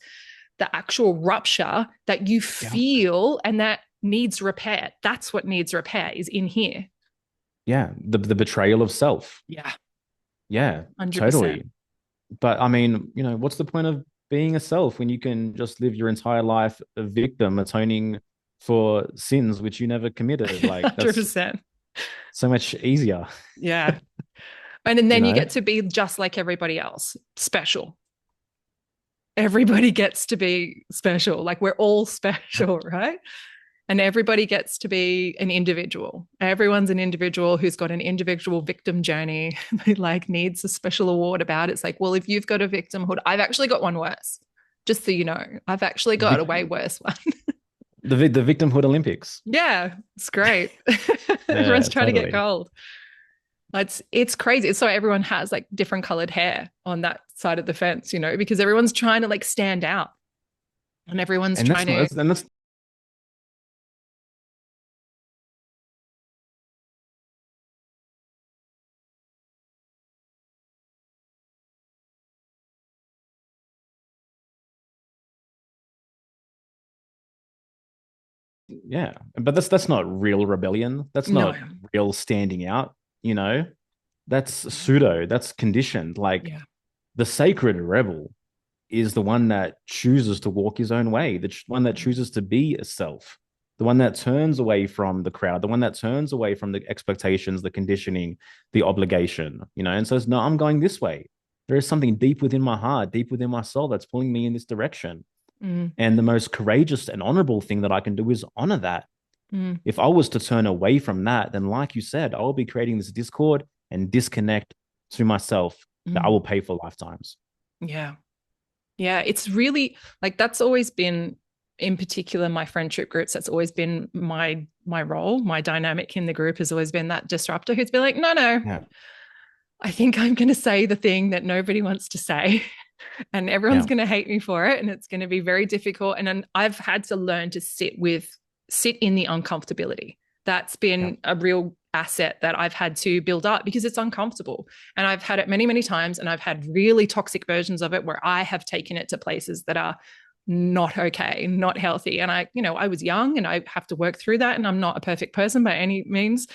the actual rupture that you Yep. feel and that needs repair. That's what needs repair is in here. Yeah. The betrayal of self. Yeah, Yeah, 100%. totally. But I mean, what's the point of being a self when you can just live your entire life a victim, atoning for sins which you never committed? Like that's 100%. so much easier, Yeah. And you then you know? get to be just like everybody else, special. Everybody gets to be special. Like we're all Yep. special, right? And everybody gets to be an individual. Everyone's an individual who's got an individual victim journey who like needs a special award about it. It's like, well, if you've got a victimhood, I've actually got one worse. Just so you know, I've actually got a Vic- way worse one. the victimhood Olympics. Yeah, it's great. Everyone's Yeah, trying to get totally. gold. It's crazy. So everyone has like different colored hair on that side of the fence, because everyone's trying to like stand out and everyone's And trying that's not to. that's, and that's yeah, but that's not real rebellion. That's No. not real standing out, you know? That's pseudo, that's conditioned. Like Yeah. the sacred rebel is the one that chooses to walk his own way, the one that chooses to be a self, the one that turns away from the crowd, the one that turns away from the expectations, the conditioning, the obligation, and says, no, I'm going this way. There is something deep within my heart, deep within my soul that's pulling me in this direction. Mm, And the most courageous and honorable thing that I can do is honor that. mm, If I was to turn away from that, then, like you said, I will be creating this discord and disconnect to myself that I mm. will pay for lifetimes. Yeah. Yeah. It's really like that's always been, in particular, my friendship groups. That's always been my role. My dynamic in the group has always been that disruptor who's been like, no, no, Yeah. I think I'm going to say the thing that nobody wants to say, and everyone's Yeah. going to hate me for it, and it's going to be very difficult. And then I've had to learn to sit in the uncomfortability. That's Yeah. been a real asset that I've had to build up because it's uncomfortable. And I've had it many, many times, and I've had really toxic versions of it where I have taken it to places that are not okay, not healthy. And I was young and I have to work through that. And I'm not a perfect person by any means,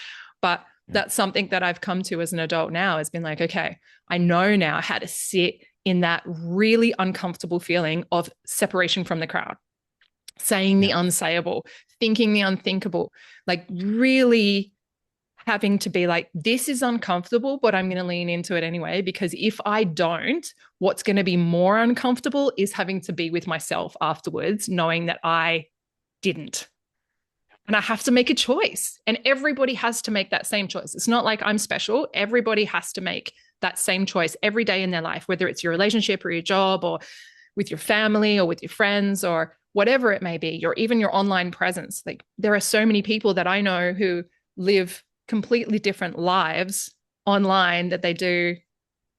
but Yeah. that's something that I've come to as an adult now has been like, okay, I know now how to sit in that really uncomfortable feeling of separation from the crowd, saying the Yeah. unsayable, thinking the unthinkable, like really having to be like, this is uncomfortable, but I'm going to lean into it anyway. Because if I don't, what's going to be more uncomfortable is having to be with myself afterwards, knowing that I didn't. And I have to make a choice. And everybody has to make that same choice. It's not like I'm special. Everybody has to make that same choice every day in their life, whether it's your relationship or your job or with your family or with your friends or whatever it may be, or even your online presence. Like there are so many people that I know who live completely different lives online that they do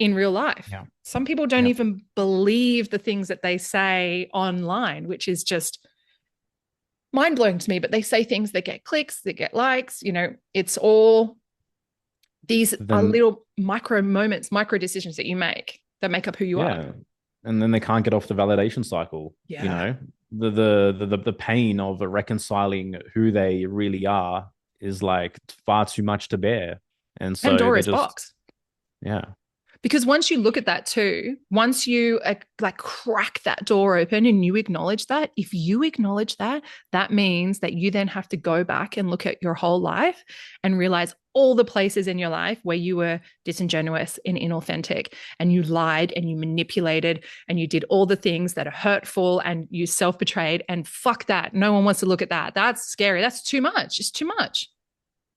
in real life. Yeah. Some people don't Yeah. even believe the things that they say online, which is just mind blowing to me. But they say things that get clicks, that get likes. It's all these are Then little micro moments, micro decisions that you make. that make up who you are. Yeah. And then they can't get off the validation cycle, you Yeah. know? The pain of reconciling who they really are is like far too much to bear. And so they Pandora's just, box. yeah. Because once you look at that too, once you like crack that door open and you acknowledge that, if you acknowledge that, that means that you then have to go back and look at your whole life and realize all the places in your life where you were disingenuous and inauthentic and you lied and you manipulated and you did all the things that are hurtful and you self-betrayed, and fuck that. No one wants to look at that. That's scary. That's too much. It's too much.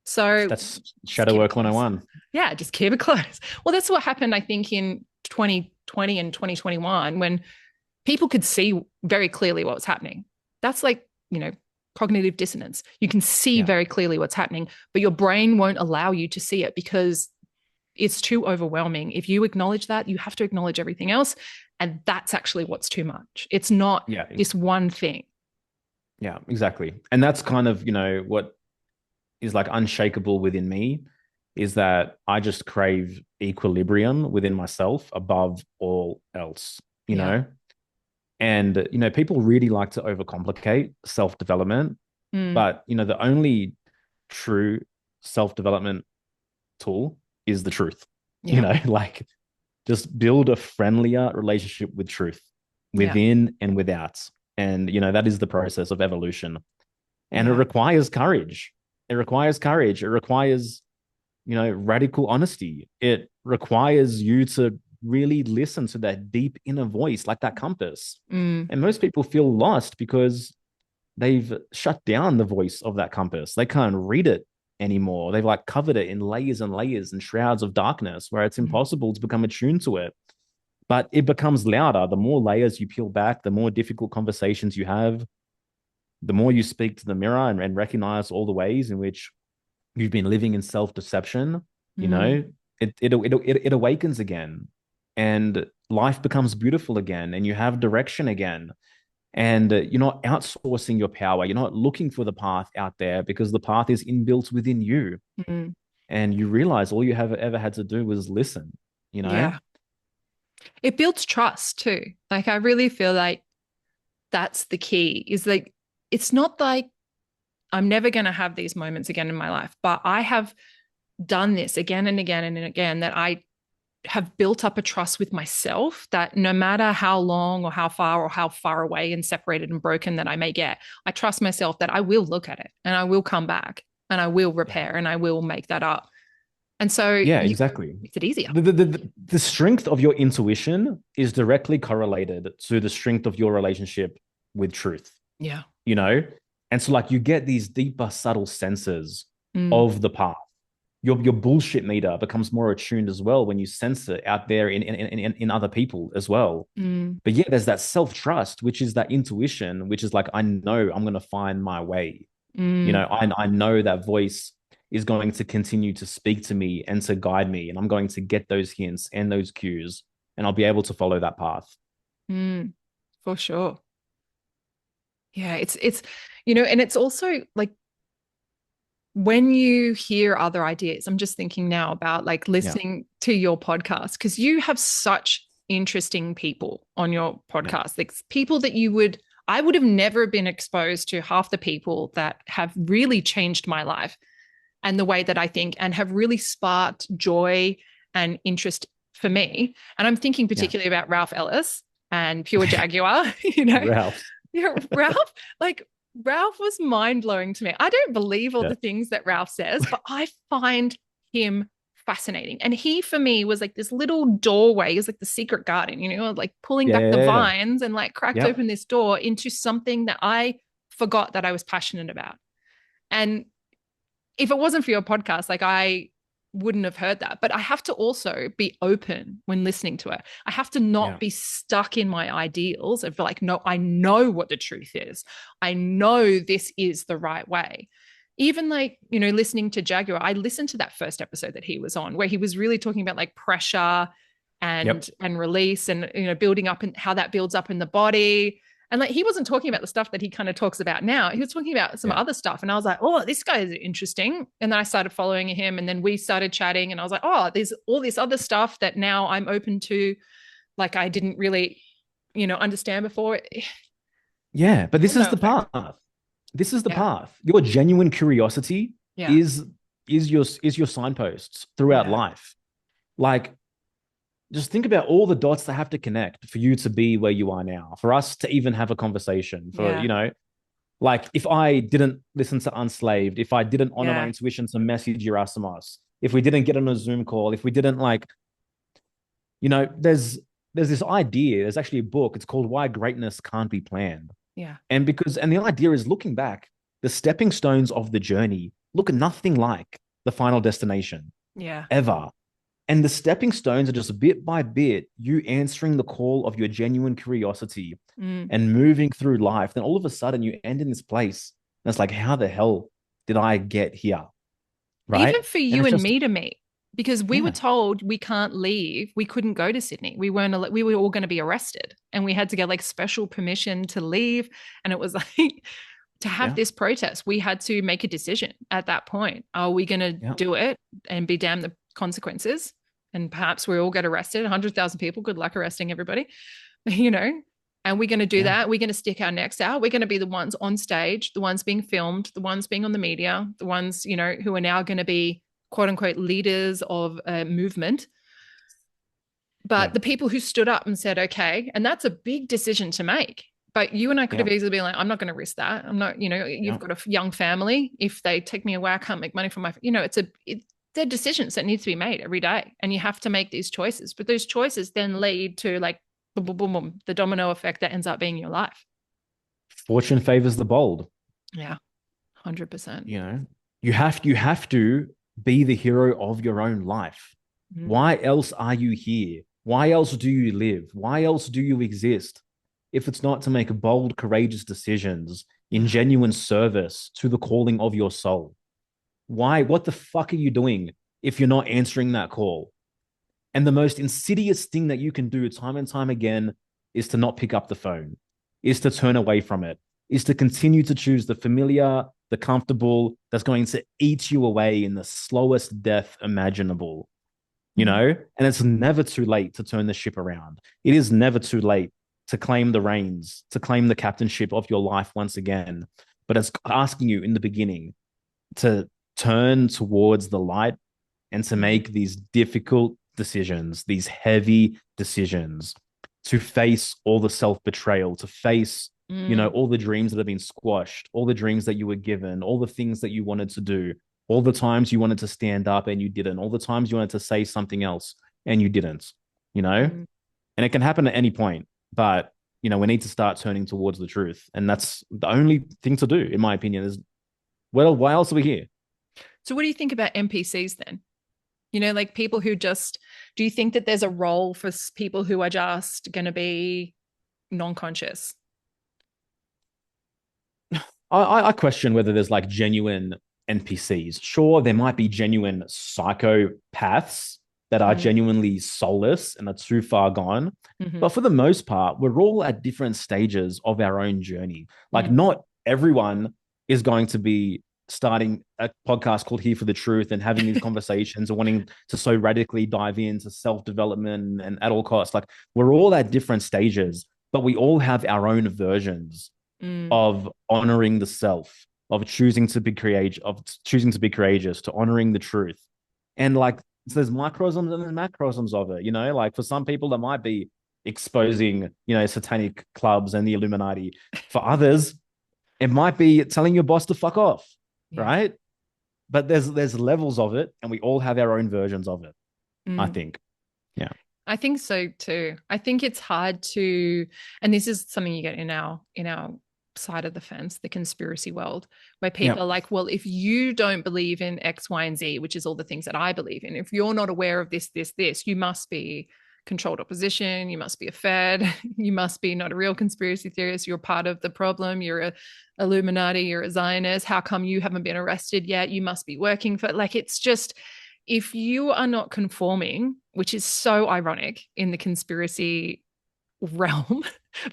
So That's just shadow keep it work close. 101. Yeah, just keep it close. Well, that's what happened, I think, in 2020 and 2021 when people could see very clearly what was happening. That's like, cognitive dissonance. You can see Yeah. very clearly what's happening, but your brain won't allow you to see it because it's too overwhelming. If you acknowledge that, you have to acknowledge everything else. And that's actually what's too much. It's not Yeah. this one thing. Yeah, exactly. And that's kind of, what is like unshakable within me is that I just crave equilibrium within myself above all else, you Yeah. know? And, people really like to overcomplicate self development, Mm. but, the only true self development tool is the truth, Yeah. like just build a friendlier relationship with truth Yeah. within and without. And, that is the process of evolution. And it Yeah. requires courage. It requires courage. It requires, radical honesty. It requires you to really listen to that deep inner voice, like that compass. Mm. And most people feel lost because they've shut down the voice of that compass. They can't read it anymore. They've like covered it in layers and layers and shrouds of darkness where it's Mm. impossible to become attuned to it. But it becomes louder. The more layers you peel back, the more difficult conversations you have, the more you speak to the mirror and recognize all the ways in which you've been living in self-deception, you Mm. know, it awakens again, and life becomes beautiful again, and you have direction again. And you're not outsourcing your power. You're not looking for the path out there because the path is inbuilt within you. Mm. And you realize all you have ever had to do was listen, you know? Yeah. It builds trust too. Like I really feel like that's the key is like it's not like I'm never going to have these moments again in my life, but I have done this again and again and again that I have built up a trust with myself that no matter how long or how far away and separated and broken that I may get, I trust myself that I will look at it and I will come back and I will Yeah. repair and I will make that up. And so Yeah, you exactly. makes it easier. The strength of your intuition is directly correlated to the strength of your relationship with truth, Yeah. you know? And so like you get these deeper, subtle senses Mm. of the path. Your bullshit meter becomes more attuned as well when you sense it out there in other people as well. Mm. But yeah, there's that self-trust, which is that intuition, which is like, I know I'm gonna find my way. Mm. I know that voice is going to continue to speak to me and to guide me, and I'm going to get those hints and those cues, and I'll be able to follow that path. Mm. For sure. Yeah, and it's also like when you hear other ideas, I'm just thinking now about like Yeah, listening to your podcast because you have such interesting people on your yeah, podcast. Like people that I would have never been exposed to half the people that have really changed my life and the way that I think and have really sparked joy and interest for me. And I'm thinking yeah. particularly about Ralph Ellis and Pure Jaguar, you know, Ralph. yeah, Ralph, like Ralph was mind blowing to me. I don't believe all Yeah, the things that Ralph says, but I find him fascinating. And he, for me, was like this little doorway. He was like the secret garden, like pulling yeah, back the yeah, yeah. vines and like cracked Yep. open this door into something that I forgot that I was passionate about. And if it wasn't for your podcast, like I wouldn't have heard that. But I have to also be open when listening to it. I have to not Yeah, be stuck in my ideals of like, no, I know what the truth is. I know this is the right way. Even like, listening to Jaguar, I listened to that first episode that he was on where he was really talking about like pressure yep, and release and building up and how that builds up in the body. And like he wasn't talking about the stuff that he kind of talks about now. He was talking about some yeah, other stuff. And I was like, oh, this guy is interesting. And then I started following him and then we started chatting and I was like, oh, there's all this other stuff that now I'm open to like I didn't really, understand before. Yeah, but this is Domino the effect. path. This is the Yeah. path. Your genuine curiosity Yeah. is is your signposts throughout Yeah. life. Like, just think about all the dots that have to connect for you to be where you are now, for us to even have a conversation, for, Yeah. like, if I didn't listen to Unslaved, if I didn't honor my Yeah. intuition to message Yerasimos, if we didn't get on a Zoom call, if we didn't, like, there's this idea, there's actually a book, it's called Why Greatness Can't Be Planned. Yeah. And the idea is, looking back, the stepping stones of the journey look nothing like the final destination Yeah. ever. And the stepping stones are just bit by bit, you answering the call of your genuine curiosity Mm. and moving through life. Then all of a sudden you end in this place. And it's like, how the hell did I get here? Right. Even for And you it's and just, me to meet, because we were yeah, told we can't leave. We couldn't go to Sydney. We were all going to be arrested and we had to get like special permission to leave. And it was like, to have yeah, this protest, we had to make a decision at that point. Are we going to yeah, do it and be damned the consequences? And perhaps we all get arrested, 100,000 people. Good luck arresting everybody, you know? And we're going to do yeah. that. We're going to stick our necks out. We're going to be the ones on stage, the ones being filmed, the ones being on the media, the ones, who are now going to be quote unquote leaders of a movement. But Yeah, the people who stood up and said, okay, and that's a big decision to make. But you and I could yeah, have easily been like, I'm not going to risk that. I'm not, you've yeah. got a young family. If they take me away, I can't make money from they're decisions that need to be made every day. And you have to make these choices. But those choices then lead to like, boom, boom, boom, boom, the domino effect that ends up being your life. Fortune favors the bold. Yeah, 100%. You know, you have to be the hero of your own life. Mm, Why else are you here? Why else do you live? Why else do you exist? If it's not to make bold, courageous decisions in yeah. genuine service to the calling of your soul. Why? What the fuck are you doing if you're not answering that call? And the most insidious thing that you can do time and time again is to not pick up the phone, is to turn away from it, is to continue to choose the familiar, the comfortable, that's going to eat you away in the slowest death imaginable. Mm, And it's never too late to turn the ship around. It is never too late to claim the reins, to claim the captainship of your life once again. But it's asking you in the beginning to turn towards the light and to mm, make these difficult decisions, these heavy decisions, to face all the self betrayal, to face, mm, all the dreams that have been squashed, all the dreams that you were given, all the things that you wanted to do, all the times you wanted to stand up and you didn't, all the times you wanted to say something else and you didn't, you know? mm. And it can happen at any point, but, we need to start turning towards the truth. And that's the only thing to do, in my opinion, is, well, why else are we here? So, what do you think about NPCs then? Like people who just, do you think that there's a role for people who are just going to be non conscious? I question whether there's like genuine NPCs. Sure, there might be genuine psychopaths that are Mm, genuinely soulless and are too far gone. mm-hmm, But for the most part, we're all at different stages of our own journey. Like, mm, not everyone is going to be starting a podcast called Here for the Truth and having these conversations and wanting to so radically dive into self development and at all costs. Like, we're all at different stages, but we all have our own versions mm, of honoring the self, of choosing to be courageous, to honoring the truth. And like, so there's microsms and there's macrosms of it, like, for some people that might be exposing, satanic clubs and the Illuminati. For others, it might be telling your boss to fuck off, yeah. right? But there's levels of it, and we all have our own versions of it, I Mm. think. Yeah. I think so too. I think it's hard to, and this is something you get in our side of the fence, the conspiracy world, where Yeah. people are like, well, if you don't believe in X, Y, and Z, which is all the things that I believe in, if you're not aware of this, you must be controlled opposition, you must be a fed, you must be not a real conspiracy theorist, you're part of the problem, you're a Illuminati, you're a Zionist, how come you haven't been arrested yet? You must be working for, like, it's just, if you are not conforming, which is so ironic in the conspiracy realm,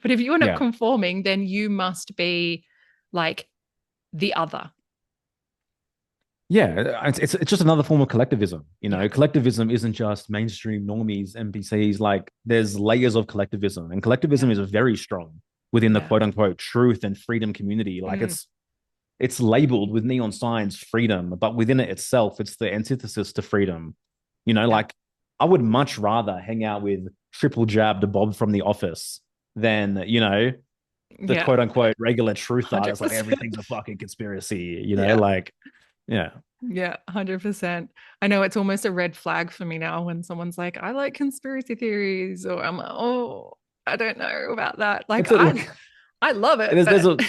but if you are not Yeah. conforming, then you must be like the other. Yeah, it's just another form of collectivism. Yeah. Collectivism isn't just mainstream normies, NPCs. Like there's layers of collectivism, and collectivism Yeah. is very strong within the Yeah. quote unquote truth and freedom community. Like Mm, it's labeled with neon signs freedom, but within it itself, it's the antithesis to freedom. yeah. Like I would much rather hang out with triple jabbed Bob from the office than, the Yeah. quote unquote regular truther that's like 100%. everything's a fucking conspiracy, Yeah. like, yeah. Yeah, 100%. I know it's almost a red flag for me now when someone's like, I like conspiracy theories, or I'm like, oh, I don't know about that. Like It's a look. I love it, There's but a to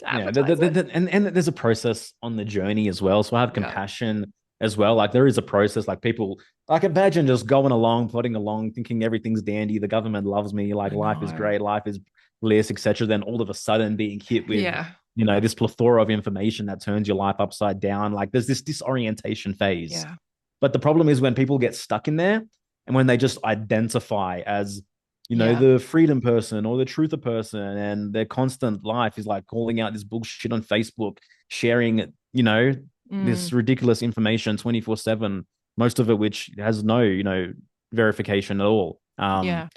Yeah, advertise it. and there's a process on the journey as well. So I have Yeah, compassion as well. Like there is a process. Like people, like imagine just going along, plodding along, thinking everything's dandy. The government loves me. Like I life is know. great. Life is bliss, etc. Then all of a sudden being hit with, Yeah. this plethora of information that turns your life upside down. Like there's this disorientation phase. Yeah. But the problem is when people get stuck in there and when they just identify as, Yeah. the freedom person or the truther person, and their constant life is like calling out this bullshit on Facebook, sharing, Mm, this ridiculous information 24/7, most of it which has no, verification at all. yeah.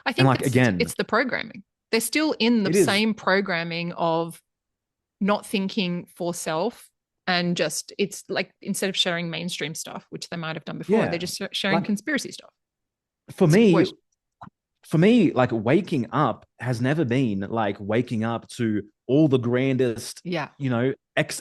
I And think like again, it's the programming. They're still in the it is same programming of not thinking for self, and just it's like instead of sharing mainstream stuff, which they might have done before, they're yeah. just sharing Like conspiracy stuff. for It's me, worse. like waking up has never been like waking up to all the grandest, Yeah.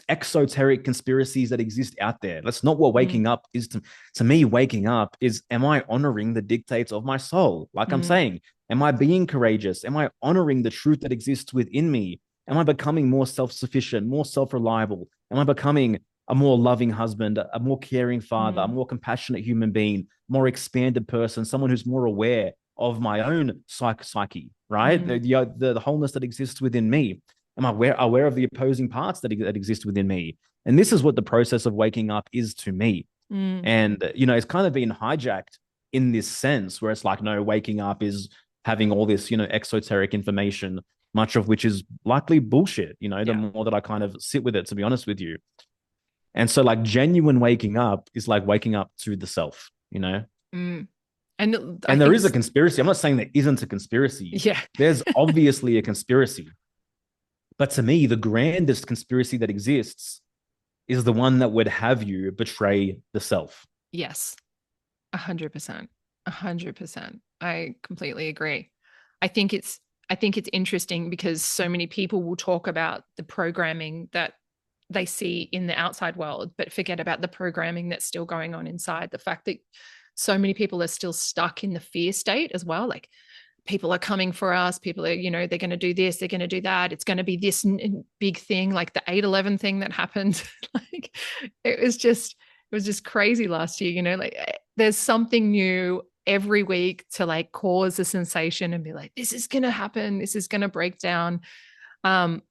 exoteric conspiracies that exist out there. That's not what Mm, waking up is to me. Waking up is, am I honoring the dictates of my soul? Like I'm mm, saying, am I being courageous? Am I honoring the truth that exists within me? Am I becoming more self-sufficient, more self-reliable? Am I becoming a more loving husband, a more caring father, a mm, more compassionate human being, more expanded person, someone who's more aware of my own psyche, right? mm, The wholeness that exists within me. Am I aware of the opposing parts that exist within me? And this is what the process of waking up is to me. mm. And, it's kind of been hijacked in this sense where it's like, no, waking up is having all this, exoteric information, much of which is likely bullshit, the Yeah. more that I kind of sit with it, to be honest with you. And so, like, genuine waking up is like waking up to the self. Mm. And I And there think is a conspiracy. I'm not saying there isn't a conspiracy. yeah. There's obviously a conspiracy. But to me, the grandest conspiracy that exists is the one that would have you betray the self. Yes. 100%. 100%. I completely agree. I think it's I think it's interesting because so many people will talk about the programming that they see in the outside world, but forget about the programming that's still going on inside. The fact that so many people are still stuck in the fear state as well. Like people are coming for us. People are, they're going to do this, they're going to do that. It's going to be this big thing, like the 8/11 thing that happened. Like it was just crazy last year, like there's something new every week to like cause a sensation and be like, this is going to happen. This is going to break down. Um,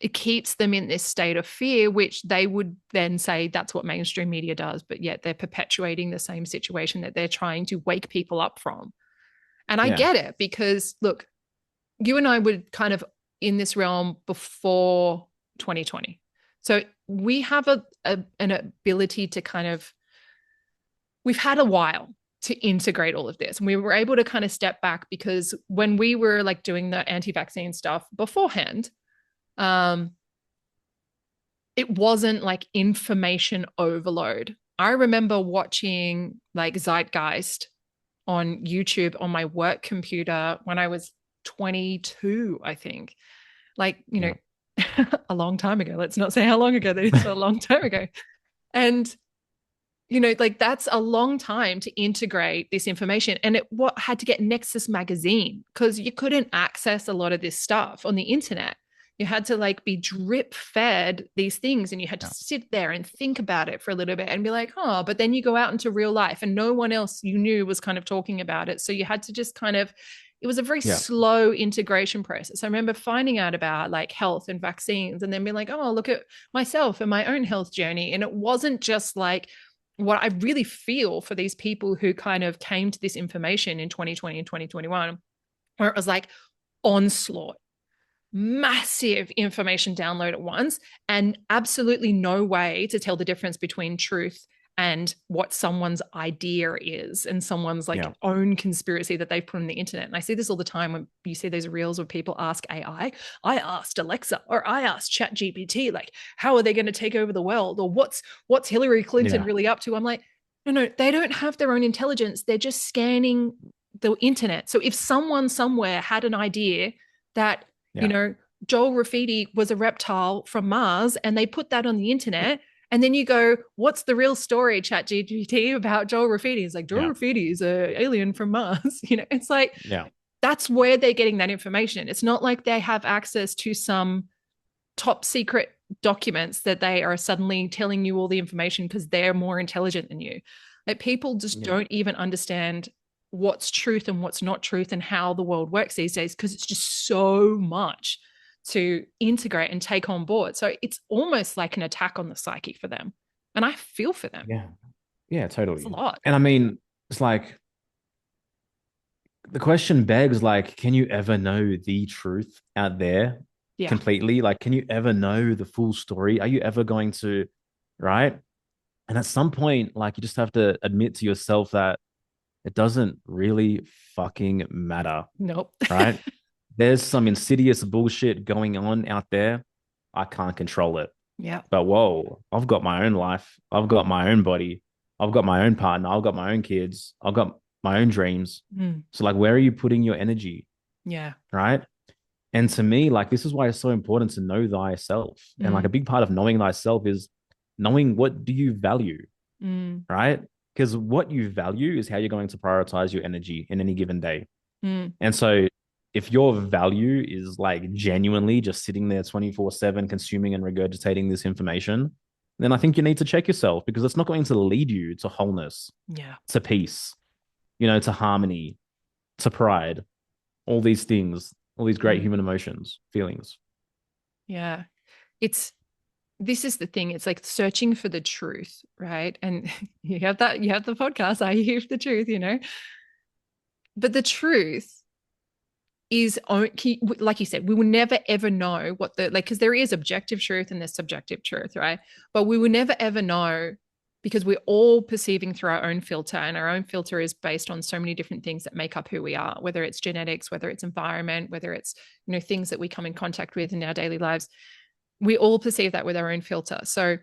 it keeps them in this state of fear, which they would then say that's what mainstream media does, but yet they're perpetuating the same situation that they're trying to wake people up from. And I Yeah. get it because look, you and I were kind of in this realm before 2020. So we have an ability to kind of, we've had a while to integrate all of this. And we were able to kind of step back because when we were like doing the anti-vaccine stuff beforehand, um, it wasn't like information overload. I remember watching like Zeitgeist on YouTube on my work computer when I was 22, I think. Like, Yeah. a long time ago. Let's not say how long ago that is, a long time ago. And, like that's a long time to integrate this information. And it what had to get Nexus magazine because you couldn't access a lot of this stuff on the internet. You had to like be drip fed these things and you had to Yeah. sit there and think about it for a little bit and be like, oh, but then you go out into real life and no one else you knew was kind of talking about it. So you had to just kind of, it was a very Yeah. slow integration process. I remember finding out about like health and vaccines and then being like, oh, look at myself and my own health journey. And it wasn't just like what I really feel for these people who kind of came to this information in 2020 and 2021, where it was like onslaught. massive information download at once and absolutely no way to tell the difference between truth and what someone's idea is and someone's like Yeah. own conspiracy that they've put on the internet. And I see this all the time when you see those reels where people ask I asked Alexa or I asked Chat GPT, like, how are they going to take over the world? Or what's Hillary Clinton Yeah. really up to? I'm like, no, they don't have their own intelligence. They're just scanning the internet. So if someone somewhere had an idea that, you Yeah. know, Joel Rafidi was a reptile from Mars and they put that on the internet, and then you go, what's the real story, Chat GPT, about Joel Rafidi? It's like, Joel Yeah. Rafidi is an alien from Mars. It's like, Yeah. that's where they're getting that information. It's not like they have access to some top secret documents that they are suddenly telling you all the information because they're more intelligent than you. Like, people just Yeah. don't even understand what's truth and what's not truth and how the world works these days because it's just so much to integrate and take on board. So it's almost like an attack on the psyche for them. And I feel for them. Yeah. Yeah, It's a totally. lot. And I mean, it's like the question begs, like, can you ever know the truth out there Yeah. completely? Like, can you ever know the full story? Are you ever going to, right? And at some point, like, you just have to admit to yourself that it doesn't really fucking matter, Nope. right? There's some insidious bullshit going on out there. I can't control it. Yeah. But whoa, I've got my own life. I've got my own body. I've got my own partner. I've got my own kids. I've got my own dreams. Mm. So, like, where are you putting your energy? Yeah. Right. And to me, like, this is why it's so important to know thyself. And like, Mm. a big part of knowing thyself is knowing what do you value, Mm. right? Because what you value is how you're going to prioritize your energy in any given day. Mm. And so, if your value is like genuinely just sitting there 24/7, consuming and regurgitating this information, then I think you need to check yourself because it's not going to lead you to wholeness, Yeah. to peace, to harmony, to pride, all these things, all these great Mm. human emotions, feelings. Yeah. It's This is the thing. It's like searching for the truth, right? And you have the podcast, I hear the truth. But the truth is, like you said, we will never ever know what because there is objective truth and there's subjective truth, right? But we will never ever know because we're all perceiving through our own filter, and our own filter is based on so many different things that make up who we are, whether it's genetics, whether it's environment, whether it's, things that we come in contact with in our daily lives. We all perceive that with our own filter. So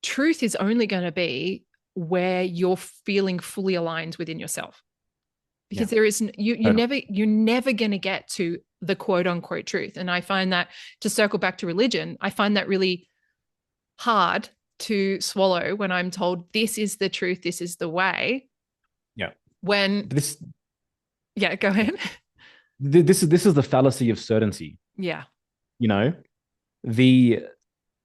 truth is only going to be where you're feeling fully aligned within yourself, Yeah, because there is totally. you're never going to get to the quote unquote truth. And I find that, to circle back to religion, I find that really hard to swallow when I'm told this is the truth, this is the way. Yeah. When This Yeah, go ahead. this is the fallacy of certainty. Yeah. You know, the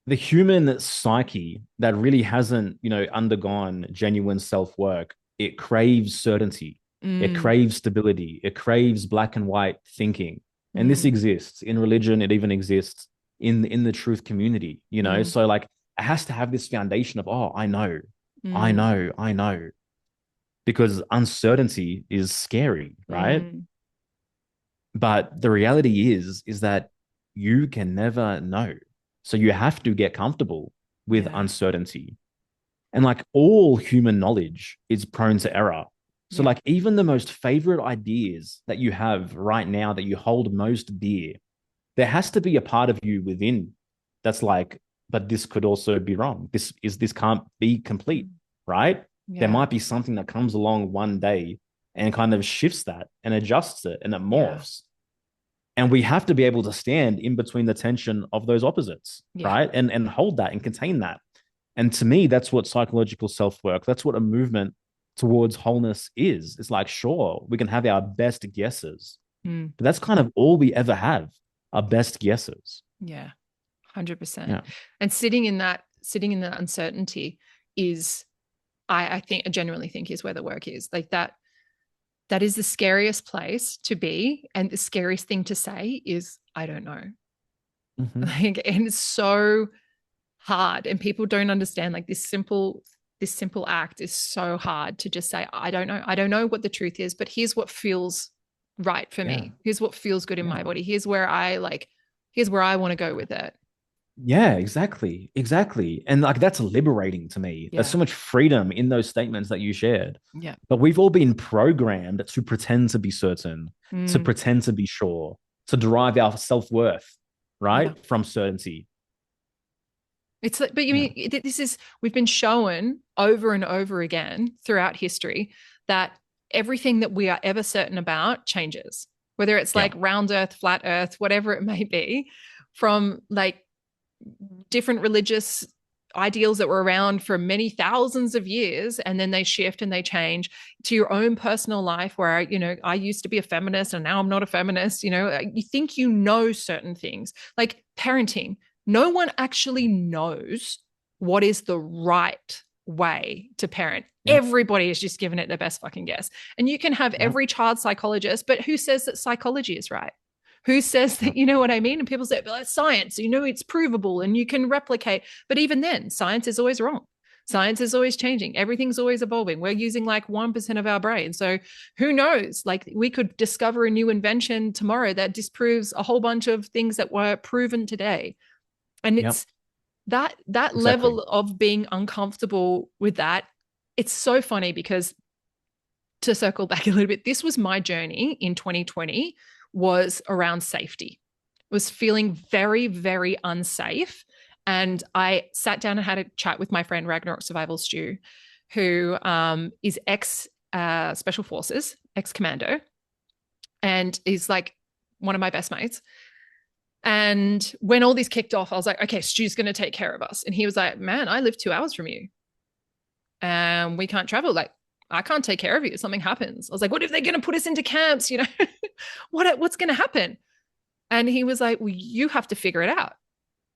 the human psyche that really hasn't, undergone genuine self-work, it craves certainty. It Mm, craves stability. It craves black and white thinking. And this mm, exists in religion. It even exists in the truth community, mm, So like it has to have this foundation of, oh, I know, I mm, know, I know. Because uncertainty is scary, right? mm. But the reality is that you can never know. So you have to get comfortable with Yeah. uncertainty. And like all human knowledge is prone to error. So Yeah. like even the most favorite ideas that you have right now that you hold most dear, there has to be a part of you within that's like, but this could also be wrong. This can't be complete, Mm. right? There Yeah. might be something that comes along one day and kind of shifts that and adjusts it and it Yeah. morphs. And we have to be able to stand in between the tension of those opposites, Yeah. right? And hold that and contain that. And to me, that's what psychological self work, that's what a movement towards wholeness is. It's like, sure, we can have our best guesses, Mm. but that's kind of all we ever have, our best guesses. Yeah. 100%. Yeah. And sitting in that uncertainty is, I think, I genuinely think, is where the work is. Like that is the scariest place to be. And the scariest thing to say is, I don't know. Mm-hmm. Like, and it's so hard. And people don't understand, like, this simple act is so hard to just say, I don't know. I don't know what the truth is, but here's what feels right for Yeah. me. Here's what feels good in Yeah. my body. Here's where I want to go with it. Yeah, exactly. Exactly. And like that's liberating to me. There's Yeah. so much freedom in those statements that you shared. Yeah. But we've all been programmed to pretend to be certain, to Mm, pretend to be sure, to derive our self-worth, yeah. right? From certainty. It's like, but you Yeah. mean this is, we've been shown over and over again throughout history that everything that we are ever certain about changes, whether it's Yeah. like round earth, flat earth, whatever it may be, from like different religious ideals that were around for many thousands of years, and then they shift and they change to your own personal life where, I used to be a feminist and now I'm not a feminist. You think certain things like parenting. No one actually knows what is the right way to parent. Yeah. Everybody is just giving it their best fucking guess. And you can have Yeah. every child psychologist, but who says that psychology is right? Who says Yeah. that, you know what I mean? And people say, well, it's science, it's provable and you can replicate. But even then, science is always wrong. Science is always changing. Everything's always evolving. We're using like 1% of our brain. So who knows? Like we could discover a new invention tomorrow that disproves a whole bunch of things that were proven today. And Yeah. it's that Exactly. level of being uncomfortable with that. It's so funny because, to circle back a little bit, this was my journey in 2020, was around safety. Was feeling very, very unsafe. And I sat down and had a chat with my friend Ragnarok Survival Stew, who is ex special forces, ex commando, and is like one of my best mates. And when all this kicked off, I was like, okay, Stew's going to take care of us. And he was like, man, I live 2 hours from you and we can't travel. Like, I can't take care of you if something happens. I was like, what if they're going to put us into camps? What's going to happen? And he was like, well, you have to figure it out.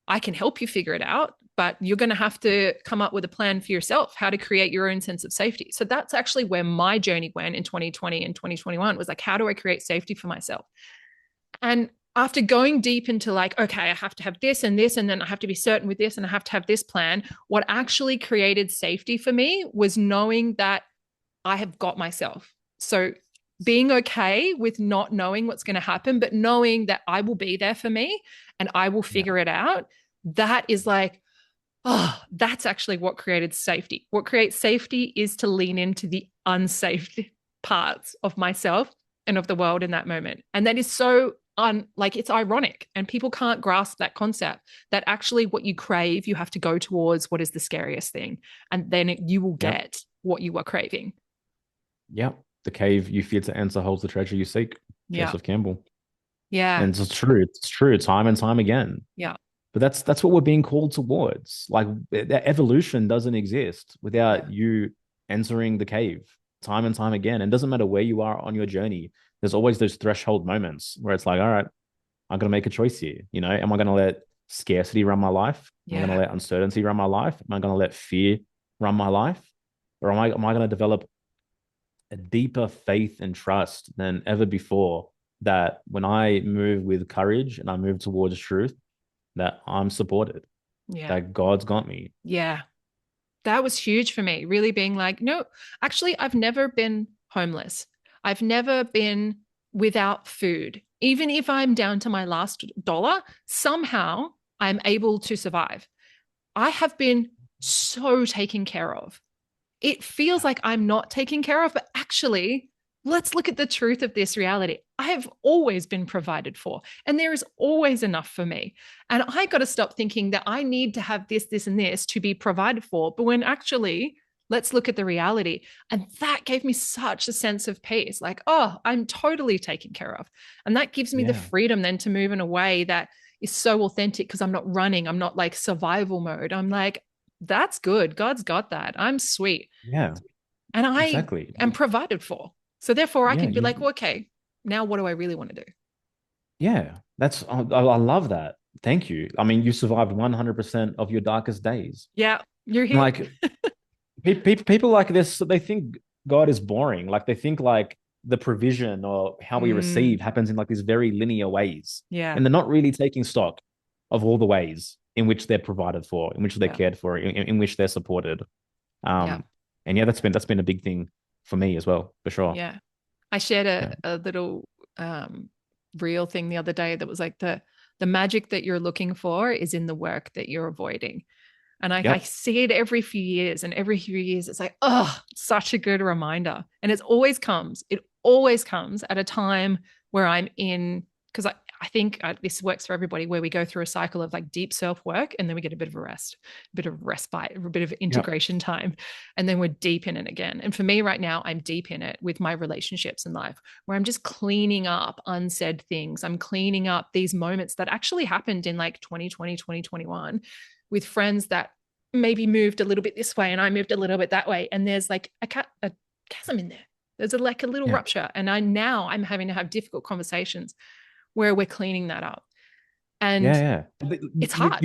I can help you figure it out, but you're going to have to come up with a plan for yourself, how to create your own sense of safety. So that's actually where my journey went in 2020 and 2021, was like, how do I create safety for myself? And after going deep into like, okay, I have to have this and this, and then I have to be certain with this, and I have to have this plan, what actually created safety for me was knowing that I have got myself. So being okay with not knowing what's going to happen, but knowing that I will be there for me and I will Yeah. figure it out. That is like, oh, that's actually what created safety. What creates safety is to lean into the unsafe parts of myself and of the world in that moment. And that is so like, it's ironic, and people can't grasp that concept that actually what you crave, you have to go towards what is the scariest thing, and then you will Yeah. get what you are craving. Yeah. The cave you fear to enter holds the treasure you seek. Yeah. Joseph Campbell. Yeah. And it's true. It's true time and time again. Yeah. But that's what we're being called towards. Like that evolution doesn't exist Yeah. without you entering the cave time and time again. And it doesn't matter where you are on your journey. There's always those threshold moments where it's like, all right, I'm gonna make a choice here. Am I gonna let scarcity run my life? Am I gonna Yeah. let uncertainty run my life? Am I gonna let fear run my life? Or am I gonna develop a deeper faith and trust than ever before, that when I move with courage and I move towards truth, that I'm supported, Yeah. that God's got me. Yeah. That was huge for me, really being like, no, actually, I've never been homeless. I've never been without food. Even if I'm down to my last dollar, somehow I'm able to survive. I have been so taken care of. It feels like I'm not taken care of, but actually, let's look at the truth of this reality. I have always been provided for, and there is always enough for me. And I got to stop thinking that I need to have this, this, and this to be provided for. But when actually, let's look at the reality. And that gave me such a sense of peace, like, oh, I'm totally taken care of. And that gives me the Yeah. freedom then to move in a way that is so authentic, because I'm not running, I'm not like survival mode. I'm like, that's good. God's got that. I'm sweet. Yeah. And I Exactly. am provided for. So therefore, I Yeah. can be like, well, okay, now what do I really want to do? Yeah. I love that. Thank you. I mean, you survived 100% of your darkest days. Yeah, you're here. Like people like this, they think God is boring. Like they think like the provision or how we Mm, receive happens in like these very linear ways. yeah, And they're not really taking stock of all the ways in which they're provided for, in which they're yeah, cared for, in which they're supported. yeah, And yeah, that's been a big thing for me as well, for sure. yeah. I shared Yeah. a little um, reel thing the other day that was like the magic that you're looking for is in the work that you're avoiding. And I Yep. see it every few years, and every few years it's like, oh, such a good reminder. And it always comes at a time where I'm in, because I think this works for everybody, where we go through a cycle of like deep self work, and then we get a bit of a rest, a bit of respite, a bit of Yep. integration time. And then we're deep in it again. And for me right now, I'm deep in it with my relationships in life, where I'm just cleaning up unsaid things. I'm cleaning up these moments that actually happened in like 2020, 2021 with friends that maybe moved a little bit this way and I moved a little bit that way. And there's like a chasm in there. There's like a little Yeah. rupture. And I'm having to have difficult conversations where we're cleaning that up. And Yeah, yeah. it's You, hard.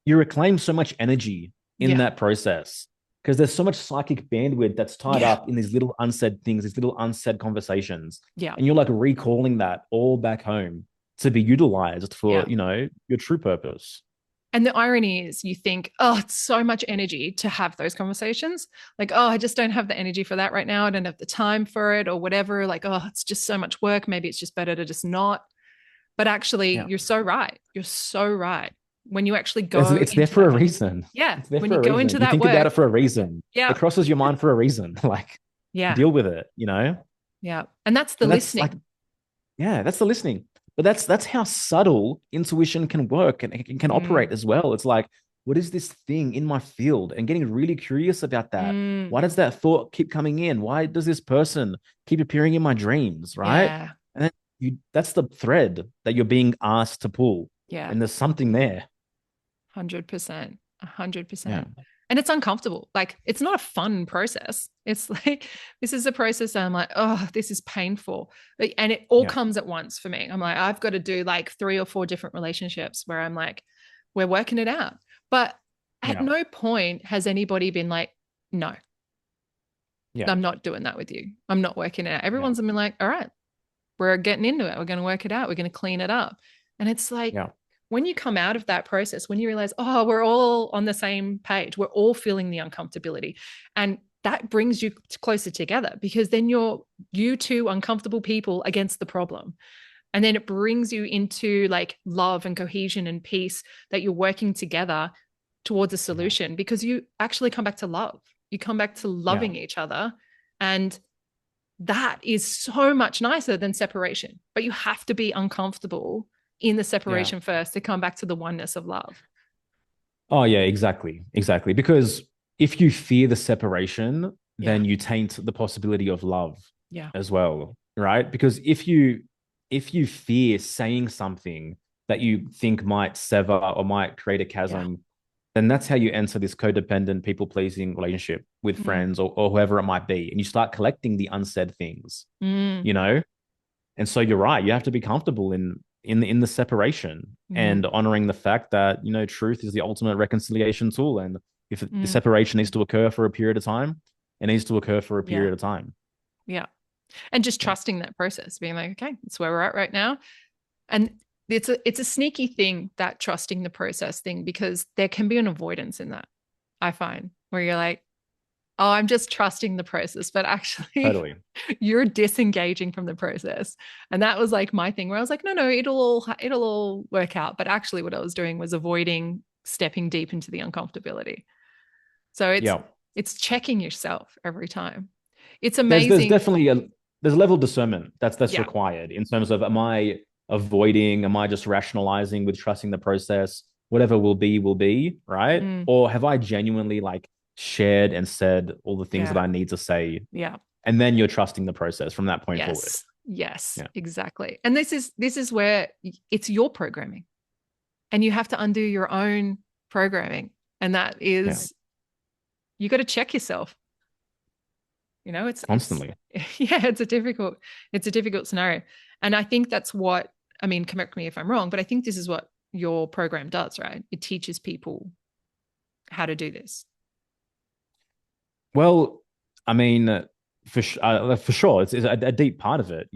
you reclaim so much energy in Yeah. that process because there's so much psychic bandwidth that's tied Yeah. up in these little unsaid things, these little unsaid conversations, Yeah. and you're like recalling that all back home to be utilized for Yeah. your true purpose. And the irony is, you think, oh, it's so much energy to have those conversations. Like, oh, I just don't have the energy for that right now. I don't have the time for it or whatever. Like, oh, it's just so much work. Maybe it's just better to just not. But actually, Yeah, you're so right. You're so right. When you actually it's, go it's there into for that a work, reason. yeah, It's there when for you a go reason. into You that think about it work, for a reason. yeah, It crosses your mind for a reason. Like, yeah, deal with it. yeah. And that's the And that's like, listening. yeah, that's the listening. But that's how subtle intuition can work and it can operate Mm, as well. It's like, what is this thing in my field? And getting really curious about that. mm, Why does that thought keep coming in? Why does this person keep appearing in my dreams? Right. yeah, And then that's the thread that you're being asked to pull. yeah. And there's something there. 100%. Yeah. 100%. And it's uncomfortable. Like, it's not a fun process. It's like, this is a process that I'm like, oh, this is painful. And it all Yeah. comes at once for me. I'm like, I've got to do like 3 or 4 different relationships where I'm like, we're working it out. But at Yeah. no point has anybody been like, no, Yeah. I'm not doing that with you. I'm not working it out. Yeah. Everyone's been like, all right, we're getting into it. We're going to work it out. We're going to clean it up. And it's like, Yeah. when you come out of that process, when you realize, oh, we're all on the same page, we're all feeling the uncomfortability. And that brings you closer together, because then you two uncomfortable people against the problem. And then it brings you into like love and cohesion and peace, that you're working together towards a Yeah. solution, because you actually come back to love. You come back to Yeah. loving each other. And that is so much nicer than separation. But you have to be uncomfortable in the Yeah. separation first to come back to the oneness of love. Oh, yeah, exactly. Exactly. Because if you fear the separation, Yeah. then you taint the possibility of love Yeah. as well, right? Because if you fear saying something that you think might sever or might create a Yeah. chasm, then that's how you enter this codependent, people-pleasing relationship with Mm. friends or whoever it might be. And you start collecting the unsaid things, Mm. you know? And so you're right. You have to be comfortable in the separation Mm. and honoring the fact that truth is the ultimate reconciliation tool. And if the Mm. separation needs to occur for a period of time, it needs to occur for a Yeah. period of time. Yeah. And just Yeah, trusting that process, being like, okay, that's where we're at right now. And it's a sneaky thing, that trusting the process thing, because there can be an avoidance in that, I find, where you're like, oh, I'm just trusting the process, but actually totally. you're disengaging from the process. And that was like my thing, where I was like, no, it'll all work out. But actually what I was doing was avoiding stepping deep into the uncomfortability. So Yeah. it's checking yourself every time. It's There's amazing. definitely there's a level of discernment that's Yeah. required in terms of, am I avoiding, am I just rationalizing with trusting the process, whatever will be, right? Mm, Or have I genuinely like shared and said all the things that yeah. I need to say, Yeah. and then you're trusting the process from that point forward. Yes. Yes, Yeah. exactly. And this is where it's your programming, and you have to undo your own programming. And that Yeah. is, you got to check yourself. It's Constantly. yeah, it's a difficult scenario. And I think that's what, I mean, correct me if I'm wrong, but I think this is what your program does, right? It teaches people how to do this. Well, I mean, for sure, it's a deep part of it.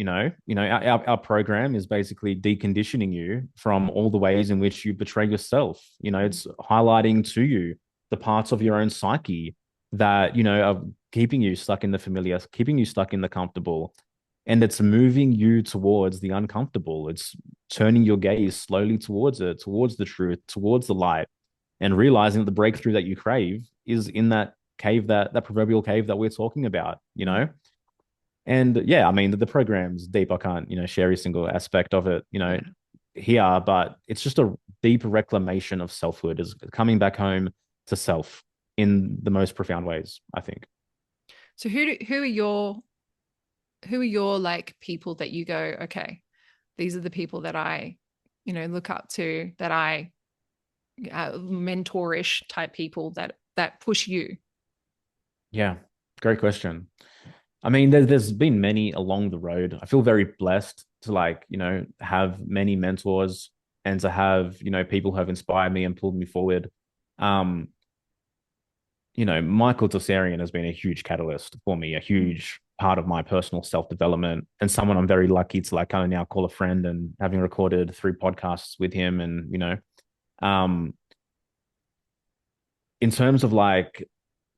Our program is basically deconditioning you from all the ways in which you betray yourself. It's highlighting to you the parts of your own psyche that are keeping you stuck in the familiar, keeping you stuck in the comfortable, and it's moving you towards the uncomfortable. It's turning your gaze slowly towards it, towards the truth, towards the light, and realizing that the breakthrough that you crave is in that cave, that proverbial cave that we're talking about, you Mm. know? And yeah, I mean, the program's deep. I can't, share every single aspect of it, Yeah. here, but it's just a deep reclamation of selfhood, is coming back home to self in the most profound ways, I think. So who are your like people that you go, okay, these are the people that I, look up to, that I mentorish type people that push you. Yeah, great question. I mean, there's been many along the road. I feel very blessed to, like, have many mentors and to have, people who have inspired me and pulled me forward. Um, Michael Tossarian has been a huge catalyst for me, a Mm. huge part of my personal self-development, and someone I'm very lucky to, like, kind of now call a friend, and having recorded 3 podcasts with him. And, um, in terms of like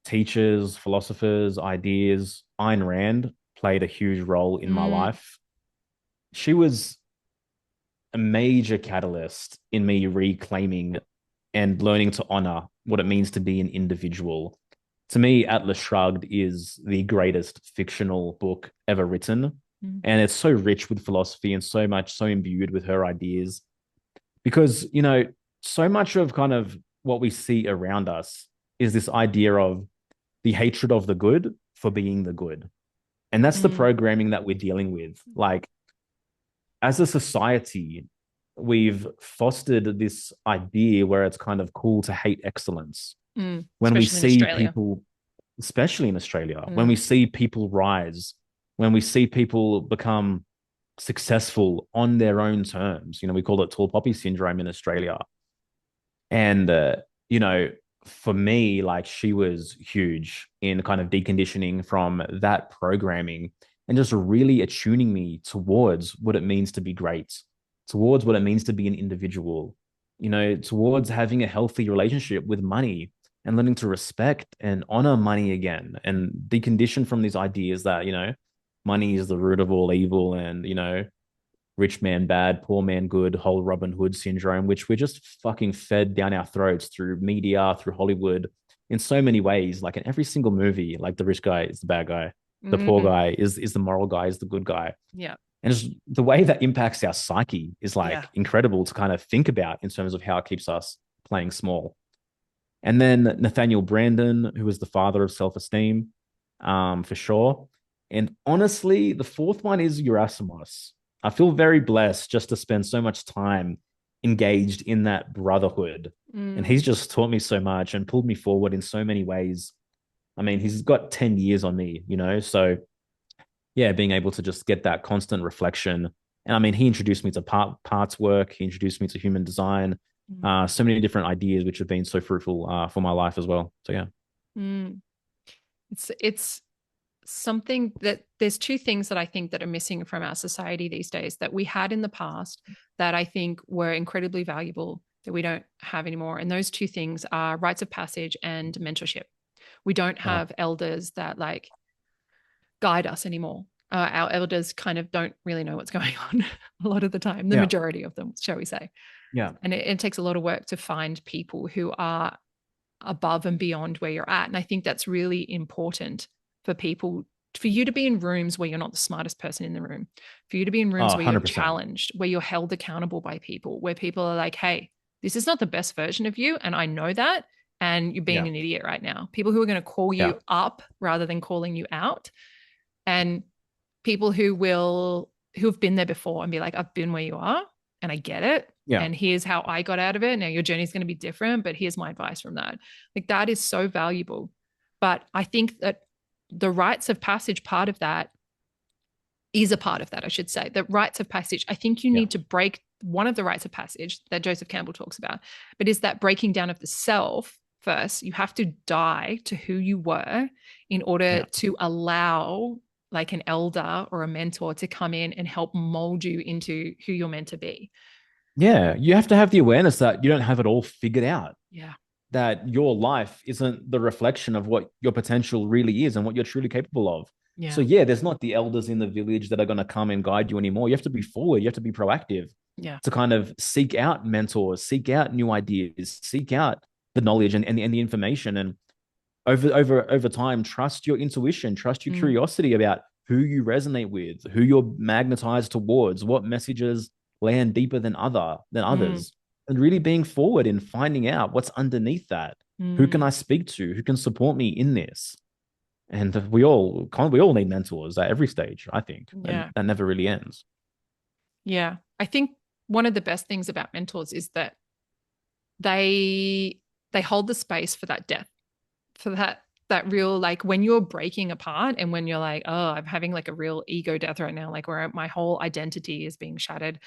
teachers, philosophers, ideas, Ayn Rand played a huge role in my Mm. life. She was a major catalyst in me reclaiming and learning to honor what it means to be an individual. To me, Atlas Shrugged is the greatest fictional book ever written. Mm. And it's so rich with philosophy and so imbued with her ideas. Because, so much of kind of what we see around us is this idea of the hatred of the good for being the good. And that's the Mm. programming that we're dealing with. Like, as a society, we've fostered this idea where it's kind of cool to hate excellence. Mm. When we Especially in see Australia. people, especially in Australia, when we Mm. see people rise, when we see people become successful on their own terms, we call it tall poppy syndrome in Australia. And, you know, for me, like, she was huge in kind of deconditioning from that programming and just really attuning me towards what it means to be great, towards what it means to be an individual, towards having a healthy relationship with money and learning to respect and honor money again, and decondition from these ideas that, money is the root of all evil, and, rich man bad, poor man good, whole Robin Hood syndrome, which we're just fucking fed down our throats through media, through Hollywood, in so many ways. Like, in every single movie, like, the rich guy is the bad guy, the poor Mm. guy is the moral guy, is the good guy. Yeah. And just the way that impacts our psyche is, Yeah. like, incredible to kind of think about in terms of how it keeps us playing small. And then Nathaniel Brandon, who is the father of self-esteem, for sure. And honestly, the fourth one is Yerasimos. I feel very blessed just to spend so much time engaged in that brotherhood. And Mm. he's just taught me so much and pulled me forward in so many ways. I mean, he's got 10 years on me, So yeah, being able to just get that constant reflection. And I mean, he introduced me to parts work. He introduced me to human design. Mm. So many different ideas, which have been so fruitful for my life as well. So yeah. Mm. It's something that there's two things that I think that are missing from our society these days that we had in the past that I think were incredibly valuable that we don't have anymore. And those two things are rites of passage and mentorship. We don't Oh, have elders that like guide us anymore. Our elders kind of don't really know what's going on a lot of the time, the yeah. majority of them, shall we say. Yeah. And it takes a lot of work to find people who are above and beyond where you're at. And I think that's really important for people, for you to be in rooms where you're not the smartest person in the room, for you to be in Oh, rooms where you're 100%. challenged, where you're held accountable by people, where people are like, hey, this is not the best version of you. And I know that. And you're being Yeah. an idiot right now. People who are going to call Yeah. you up rather than calling you out. And people who have been there before and be like, I've been where you are and I get it. Yeah. And here's how I got out of it. Now your journey is going to be different, but here's my advice from that. Like that is so valuable. But I think that the rites of passage part of that is a part of that, I should say. The rites of passage, I think you Yeah. need to break one of the rites of passage that Joseph Campbell talks about, but is that breaking down of the self first. You have to die to who you were in order Yeah. to allow like an elder or a mentor to come in and help mold you into who you're meant to be. Yeah. You have to have the awareness that you don't have it all figured out, Yeah. that your life isn't the reflection of what your potential really is and what you're truly capable of. Yeah. So yeah, there's not the elders in the village that are going to come and guide you anymore. You have to be forward. You have to be proactive Yeah. to kind of seek out mentors, seek out new ideas, seek out the knowledge and the information. And over time, trust your intuition, trust your Mm, curiosity about who you resonate with, who you're magnetized towards, what messages land deeper than mm, others, and really being forward in finding out what's underneath that. Who can mm. I speak to? Who can support me in this? And we all need mentors at every stage, I think, and Yeah. that never really ends. Yeah. I think one of the best things about mentors is that they they hold the space for that death, for that real, like when you're breaking apart and when you're like, oh, I'm having like a real ego death right now, like where my whole identity is being shattered,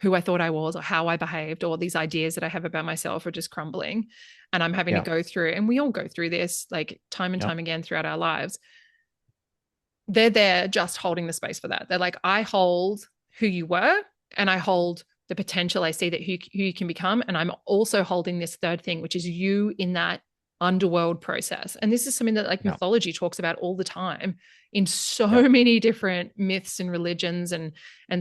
who I thought I was or how I behaved, or these ideas that I have about myself are just crumbling. And I'm having to Yeah, go through, and we all go through this like time and yeah, time again throughout our lives. They're there just holding the space for that. They're like, I hold who you were, and I hold the potential I see that who you can become. And I'm also holding this third thing, which is you in that underworld process. And this is something that like yeah, mythology talks about all the time in so yeah, many different myths and religions and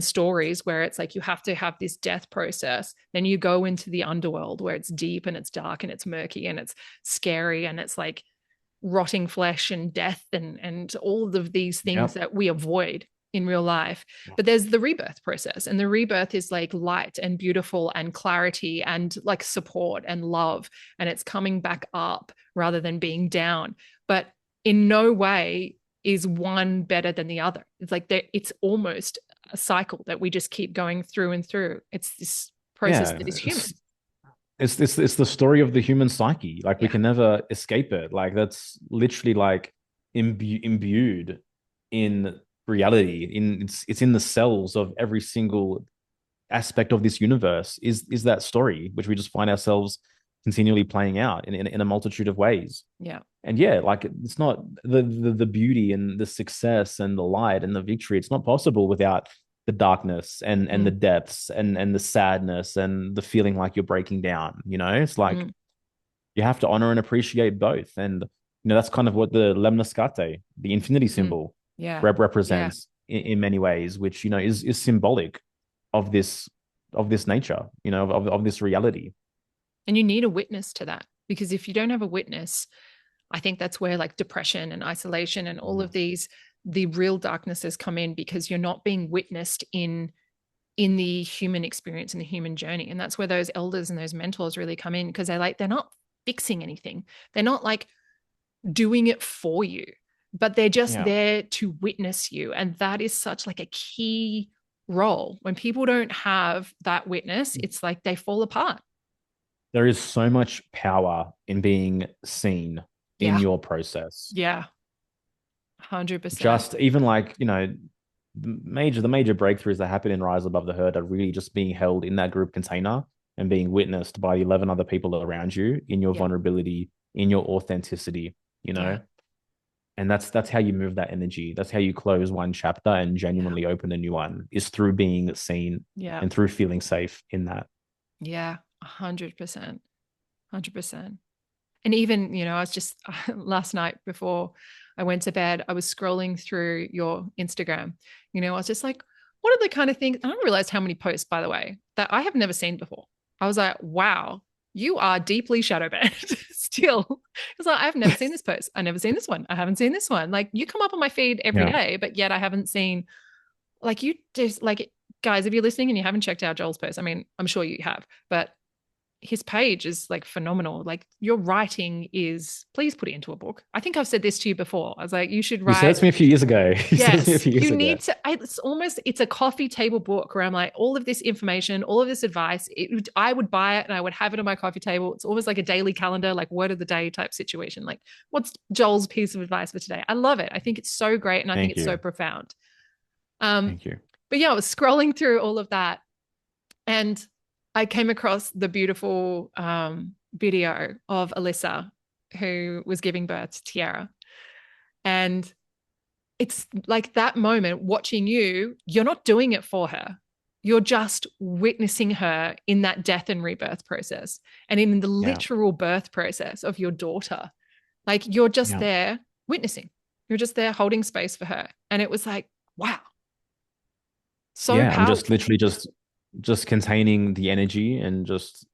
stories, where it's like you have to have this death process. Then you go into the underworld where it's deep and it's dark and it's murky and it's scary and it's like rotting flesh and death and all of these things yeah, that we avoid in real life. But there's the rebirth process, and the rebirth is like light and beautiful and clarity and like support and love, and it's coming back up rather than being down. But in no way is one better than the other. It's like it's almost a cycle that we just keep going through and through. It's this process yeah. that is human. It's the story of the human psyche. Like we Yeah. can never escape it. Like that's literally like imbued in reality. It's in the cells of every single aspect of this universe. Is that story which we just find ourselves continually playing out in a multitude of ways. Yeah. And yeah, like it's not the beauty and the success and the light and the victory. It's not possible without the darkness and the Mm, depths and the sadness and the feeling like you're breaking down. It's like mm, you have to honor and appreciate both. And that's kind of what the lemniscate, the infinity mm. symbol, Yeah. Yeah. represents in many ways, which is symbolic of this nature, of this reality. And you need a witness to that, because if you don't have a witness, I think that's where like depression and isolation and all of Mm. these the real darknesses come in, because you're not being witnessed in the human experience and the human journey. And that's where those elders and those mentors really come in, because they're not fixing anything. They're not like doing it for you, but they're just Yeah. there to witness you. And that is such like a key role. When people don't have that witness, it's like they fall apart. There is so much power in being seen in Yeah. your process. Yeah. 100%. Just even like, the major breakthroughs that happen in Rise Above the Herd are really just being held in that group container and being witnessed by 11 other people around you in your Yeah. vulnerability, in your authenticity, you Yeah. know? And that's how you move that energy. That's how you close one chapter and Yeah. genuinely open a new one, is through being seen Yeah. and through feeling safe in that. Yeah. 100%. 100%. And even, I was just last night before I went to bed, I was scrolling through your Instagram. I was just like, what are the kind of things? And I realized how many posts, by the way, that I have never seen before. I was like, wow, you are deeply shadow banned still. Because I've never seen this post. I've never seen this one. I haven't seen this one. Like you come up on my feed every Yeah. day, but yet I haven't seen, like, you just like, guys, if you're listening and you haven't checked out Joel's post, I mean, I'm sure you have, but his page is like phenomenal. Like your writing is, please put it into a book. I think I've said this to you before. I was like, you should You said it write. to me a few years ago. You said it to me a Yes, few years you ago. need to. It's a coffee table book where I'm like, all of this information, all of this advice. I would buy it and I would have it on my coffee table. It's almost like a daily calendar, like word of the day type situation. Like, what's Joel's piece of advice for today? I love it. I think it's so great and I think Thank it's so you. profound. Um, Thank you. but yeah, I was scrolling through all of that, and I came across the beautiful video of Alyssa, who was giving birth to Tiara. And it's like that moment watching you, you're not doing it for her. You're just witnessing her in that death and rebirth process and in the Yeah. literal birth process of your daughter. Like you're just Yeah. there witnessing. You're just there holding space for her. And it was like, wow, so Yeah, and just powerful. literally just containing the energy and just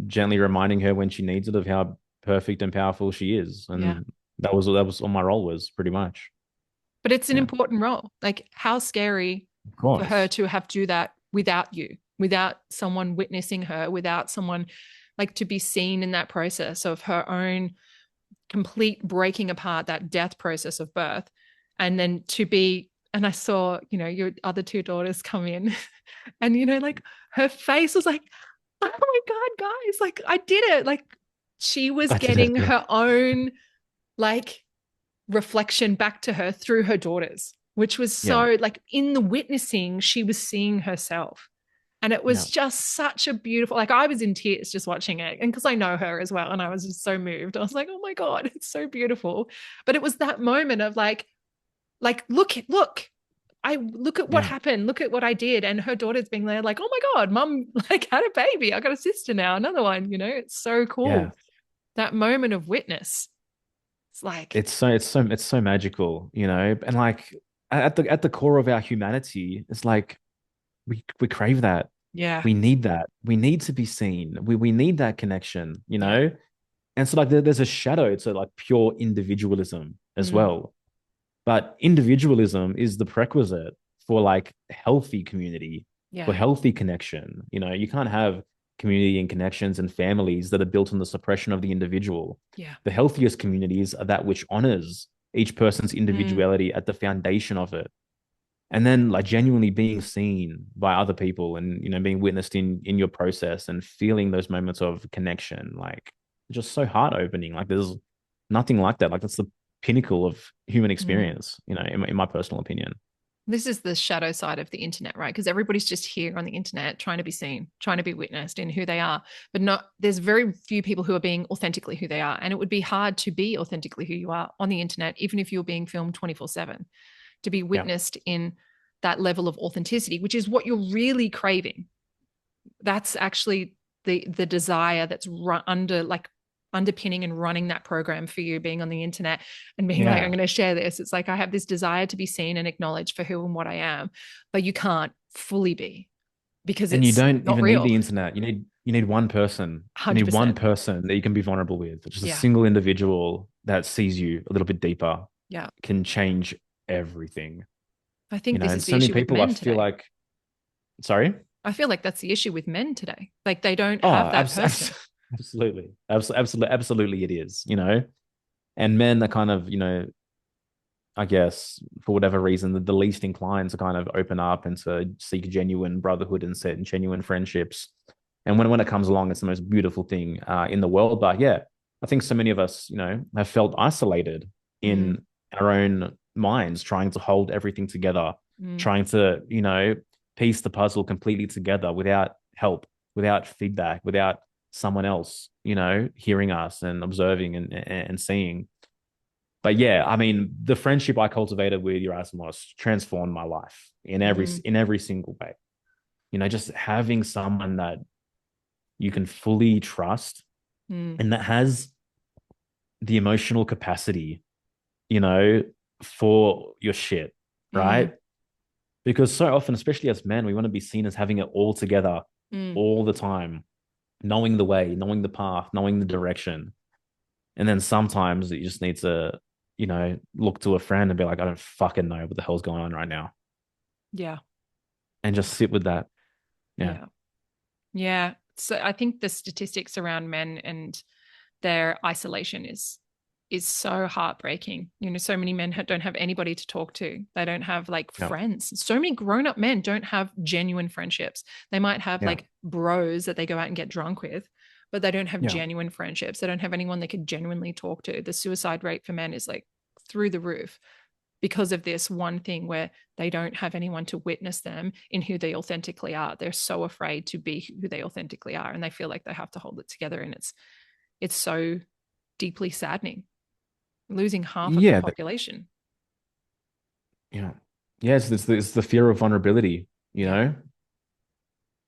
gently reminding her when she needs it of how perfect and powerful she is. Yeah. And that was all my role was pretty much. But it's an Yeah, important role. Like, how scary of for her course. to have to do that without you, without someone witnessing her, without someone like to be seen in that process of her own complete breaking apart, that death process of birth. And then to be, and I saw, your other two daughters come in and, like her face was like, oh my God, guys, like I did it. Like she was I did it. getting Yeah, her own like reflection back to her through her daughters, which was yeah, so like in the witnessing, she was seeing herself. And it yeah, was just such a beautiful, like I was in tears just watching it. And because I know her as well. And I was just so moved. I was like, oh my God, it's so beautiful. But it was that moment of look, I look at what yeah, happened. Look at what I did. And her daughter's being there like, oh my God, mom like had a baby. I got a sister now, another one, it's so yeah. cool. That moment of witness. It's like, It's so magical, and like at the core of our humanity, it's like we crave that. yeah, We need that. We need to be seen. We need that connection, yeah. And so like there's a shadow to like pure individualism as Mm, well. But individualism is the prerequisite for like healthy community, for yeah, healthy connection. You can't have community and connections and families that are built on the suppression of the individual. yeah. The healthiest communities are that which honors each person's Mm, individuality at the foundation of it. And then like genuinely being seen by other people and being witnessed in your process and feeling those moments of connection, like just so heart opening. Like there's nothing like that. Like that's the pinnacle of human mm. experience, in my personal opinion. This is the shadow side of the internet, right? Because everybody's just here on the internet trying to be seen, trying to be witnessed in who they are. But not there's very few people who are being authentically who they are. And it would be hard to be authentically who you are on the internet, even if you're being filmed 24/7, to be Yeah. witnessed in that level of authenticity, which is what you're really craving. That's actually the desire that's underpinning and running that program for you being on the internet and being like, I'm Yeah. going to share this. It's like I have this desire to be seen and acknowledged for who and what I am, but you can't fully be because And you it's don't not even need real. the internet. You need one person. You need one 100%. person that you can be vulnerable with. Just a Yeah. single individual that sees you a little bit deeper Yeah. can change everything. I think this And is the so many issue with people I men feel today. like, sorry. I feel like that's the issue with men today. Like they don't Oh, have that person. absolutely. Absolutely it is, And men are kind of, I guess, for whatever reason, the least inclined to kind of open up and to seek genuine brotherhood and set genuine friendships. And when it comes along, it's the most beautiful thing in the world. But yeah, I think so many of us, have felt isolated Mm, in our own minds, trying to hold everything together, mm, trying to, piece the puzzle completely together without help, without feedback, without someone else, hearing us and observing and seeing. But yeah, I mean, the friendship I cultivated with Yerasimos transformed my life mm, in every single way. Just having someone that you can fully trust mm, and that has the emotional capacity, you know, for your shit, mm, right? Because so often, especially as men, we want to be seen as having it all together mm. all the time, knowing the way, knowing the path, knowing the direction. And then sometimes you just need to, look to a friend and be like, I don't fucking know what the hell's going on right now. Yeah. And just sit with that. Yeah. Yeah. Yeah. So I think the statistics around men and their isolation is so heartbreaking. So many men don't have anybody to talk to. They don't have like Yeah. friends. So many grown-up men don't have genuine friendships. They might have Yeah. like bros that they go out and get drunk with, but they don't have Yeah. genuine friendships. They don't have anyone they could genuinely talk to. The suicide rate for men is like through the roof because of this one thing where they don't have anyone to witness them in who they authentically are. They're so afraid to be who they authentically are and they feel like they have to hold it together, and it's so deeply saddening, losing half of the Yeah. population. Yeah. Yeah. It's the fear of vulnerability, Yeah.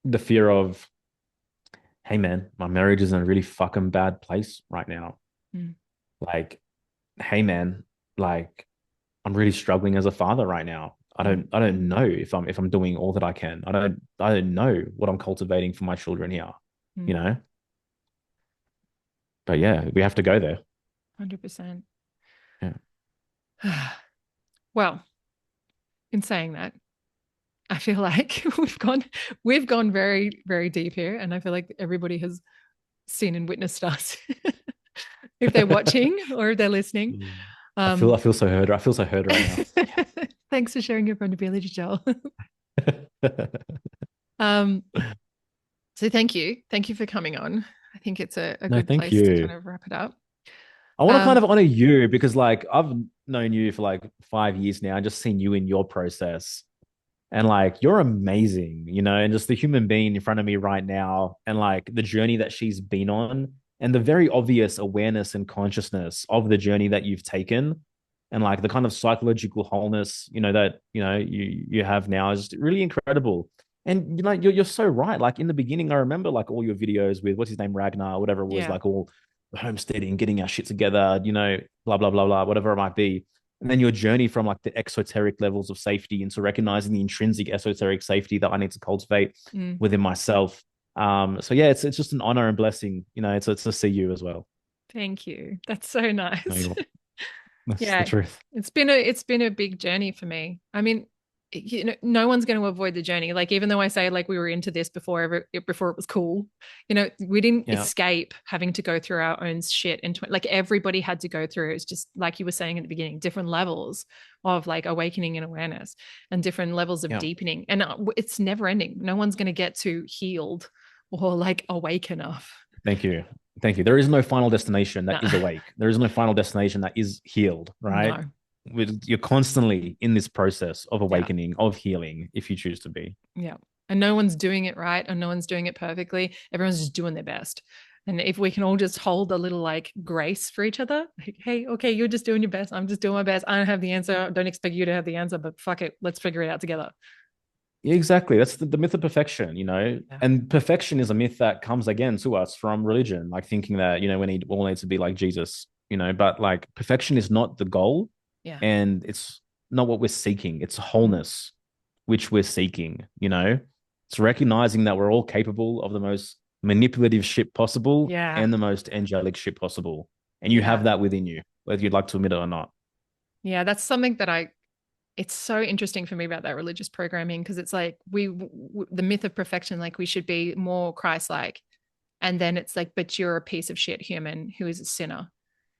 the fear of, hey, man, my marriage is in a really fucking bad place right now. Mm, Like, hey, man, like, I'm really struggling as a father right now. Mm. I don't know if I'm doing all that I can. I don't know what I'm cultivating for my children here, you Mm. know? But yeah, we have to go there. 100%. Yeah. Well, in saying that, I feel like we've gone very, very deep here. And I feel like everybody has seen and witnessed us if they're watching or if they're listening. I Um, feel so heard. I feel so heard right now. thanks for sharing your vulnerability, Joel. um, so thank you. Thank you for coming on. I think it's a No, good thank place to kind you. of wrap it up. I want to kind Um, of honor you because like I've known you for like 5 years now and just seen you in your process. And like you're amazing, you know, and just the human being in front of me right now, and like the journey that she's been on, and the very obvious awareness and consciousness of the journey that you've taken, and like the kind of psychological wholeness, you know, that you have now is really incredible. And you know, you're so right. Like in the beginning, I remember like all your videos with what's his name, Ragnar, whatever it was, yeah. like all homesteading, getting our shit together, you know, blah blah blah blah, whatever it might be, and then your journey from like the exoteric levels of safety into recognizing the intrinsic esoteric safety that I need to cultivate Mm, within myself. So yeah, it's just an honor and blessing, you know, it's to see you as well. thank you. That's so nice. No, that's the Yeah, truth. it's been a big journey for me. I mean, you know, no one's going to avoid the journey. Like even though I say like we were into this before it was cool, you know, we didn't Yeah, escape having to go through our own shit. And like everybody had to go through. It's just like you were saying at the beginning, different levels of like awakening and awareness, and different levels of yeah. deepening. And it's never ending. No one's going to get to healed or like awake enough. Thank you. Thank you. There is no final destination that No, is awake. There is no final destination that is healed, right? no, You're constantly in this process of yeah. awakening, of healing, if you choose to be. Yeah. And no one's doing it right and no one's doing it perfectly. Everyone's just doing their best. And if we can all just hold a little like grace for each other, like, hey, okay, you're just doing your best. I'm just doing my best. I don't have the answer. I don't expect you to have the answer, but fuck it. Let's figure it out together. Yeah, exactly. That's the myth of perfection, you know? Yeah. And perfection is a myth that comes again to us from religion, like thinking that, you know, we need all need to be like Jesus, you know, but like perfection is not the goal Yeah. and it's not what we're seeking. It's Mm. wholeness, which we're seeking, you know? It's recognizing that we're all capable of the most manipulative shit possible Yeah. and the most angelic shit possible. And you have Yeah. that within you, whether you'd like to admit it or not. Yeah. That's something that it's so interesting for me about that religious programming because it's like the myth of perfection, like we should be more Christ like. And then it's like, but you're a piece of shit human who is a sinner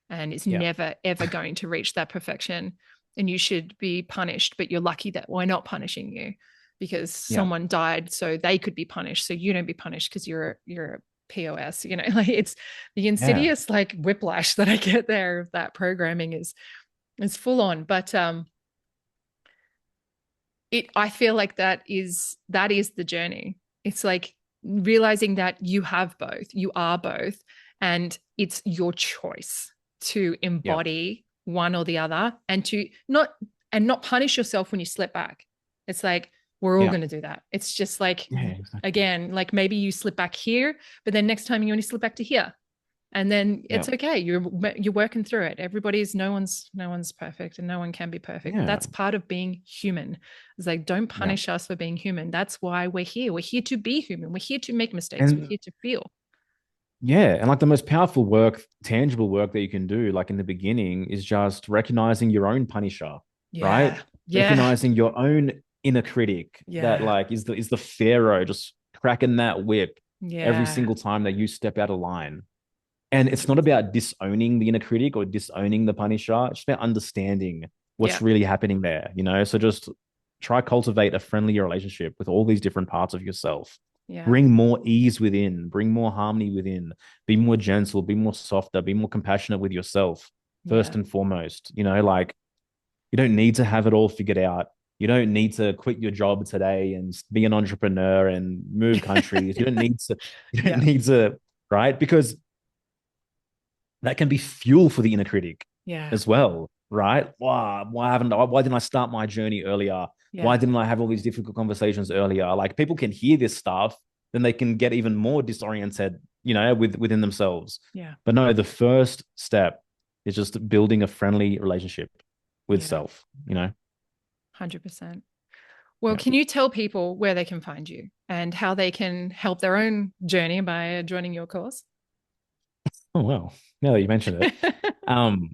and is Yeah. never ever going to reach that perfection, and you should be punished, but you're lucky that we're not punishing you because Yeah. someone died so they could be punished, so you don't be punished because you're a pos, you know. Like it's the Yeah. insidious like whiplash that I get there of that programming is full on. But it I feel like that is the journey. It's like realizing that you have both, you are both, and it's your choice to Yeah. embody one or the other, and to not punish yourself when you slip back. It's like we're all Yeah. going to do that. It's just like, Yeah. Exactly. again, like maybe you slip back here, but then next time you only slip back to here, and then Yeah. it's okay. You're working through it. Everybody's no one's perfect and no one can be perfect, but Yeah. that's part of being human. It's like don't Yeah. punish us for being human. That's why we're here to be human. We're here to make mistakes. We're And here to feel. yeah, and like the most powerful work, tangible work that you can do, like in the beginning, is just recognizing your own punisher, right? Yeah, yeah, Recognizing your own inner critic that yeah, like is the pharaoh just cracking that whip every yeah, single time that you step out of line. And it's not about disowning the inner critic or disowning the punisher. It's about understanding yeah, what's really happening there, you know? So just try cultivate a friendlier relationship with all these different parts of yourself. yeah, Bring more ease within, bring more harmony within, be more gentle, be more softer, be more compassionate with yourself, first yeah, and foremost. You know, like you don't need to have it all figured out. You don't need to quit your job today and be an entrepreneur and move countries. You don't yeah, need to, right? Because that can be fuel for the inner critic yeah, as well, right? Why didn't I start my journey earlier? Why yeah, didn't I have all these difficult conversations earlier? Like people can hear this stuff, then they can get even more disoriented, you know, within themselves. yeah. But no, the first step is just building a friendly relationship. with Yeah, self, you know? 100%. Well, Yeah. can you tell people where they can find you and how they can help their own journey by joining your course? Oh, well, now that you mention it, um,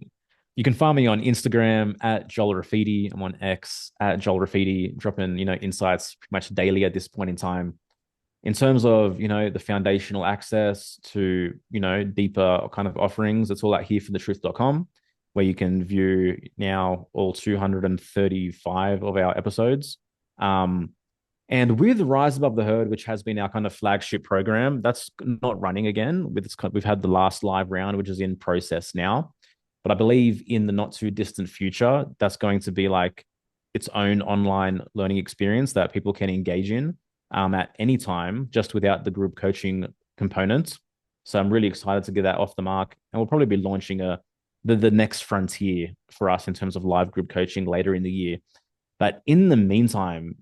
you can find me on Instagram at Joel Rafidi. I'm on X at Joel Rafidi, dropping, insights pretty much daily at this point in time. In terms of, the foundational access to, deeper kind of offerings, it's all at hereforthetruth.com, where you can view now all 235 of our episodes. Um, and with Rise Above the Herd, which has been our kind of flagship program, that's not running again. We've had the last live round, which is in process now. But I believe in the not too distant future, that's going to be like its own online learning experience that people can engage in at any time, just without the group coaching component. So I'm really excited to get that off the mark, and we'll probably be launching the next frontier for us in terms of live group coaching later in the year. But in the meantime,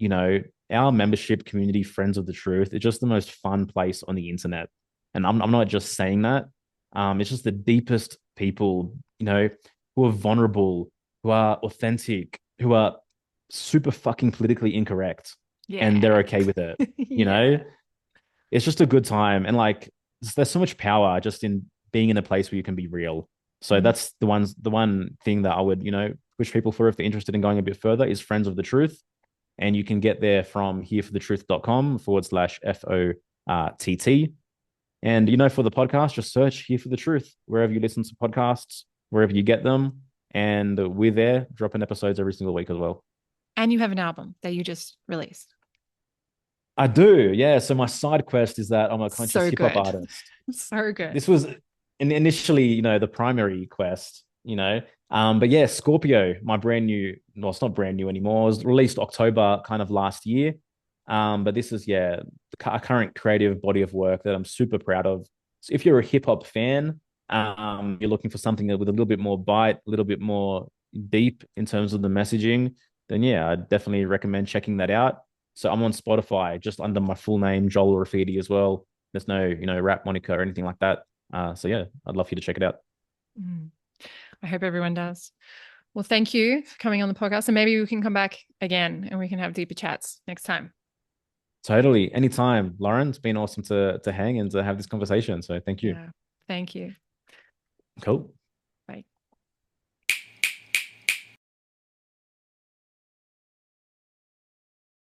our membership community, Friends of the Truth, is just the most fun place on the internet. And I'm not just saying that. It's just the deepest people, who are vulnerable, who are authentic, who are super fucking politically incorrect, and they're Yeah. okay with it. You know, Yeah. it's just a good time. And like, there's so much power just in being in a place where you can be real. So Mm. that's the one thing that I would, push people for if they're interested in going a bit further is Friends of the Truth. And you can get there from hereforthetruth.com/FOTT. And, for the podcast, just search Here for the Truth wherever you listen to podcasts, wherever you get them. And we're there dropping episodes every single week as well. And you have an album that you just released. I do. Yeah. So my side quest is that I'm a conscious So hip hop good. artist. So good. This was initially, the primary quest. But yeah, Scorpio, my brand new, well, it's not brand new anymore. It was released October kind of last year. But this is, yeah, a current creative body of work that I'm super proud of. So if you're a hip hop fan, you're looking for something with a little bit more bite, a little bit more deep in terms of the messaging, then yeah, I definitely recommend checking that out. So I'm on Spotify just under my full name, Joel Rafidi as well. There's no, rap moniker or anything like that. So yeah, I'd love for you to check it out. Mm. I hope everyone does. Well, thank you for coming on the podcast. And maybe we can come back again and we can have deeper chats next time. Totally. Anytime, Lauren. It's been awesome to hang and to have this conversation. So thank you. Yeah. Thank you. Cool.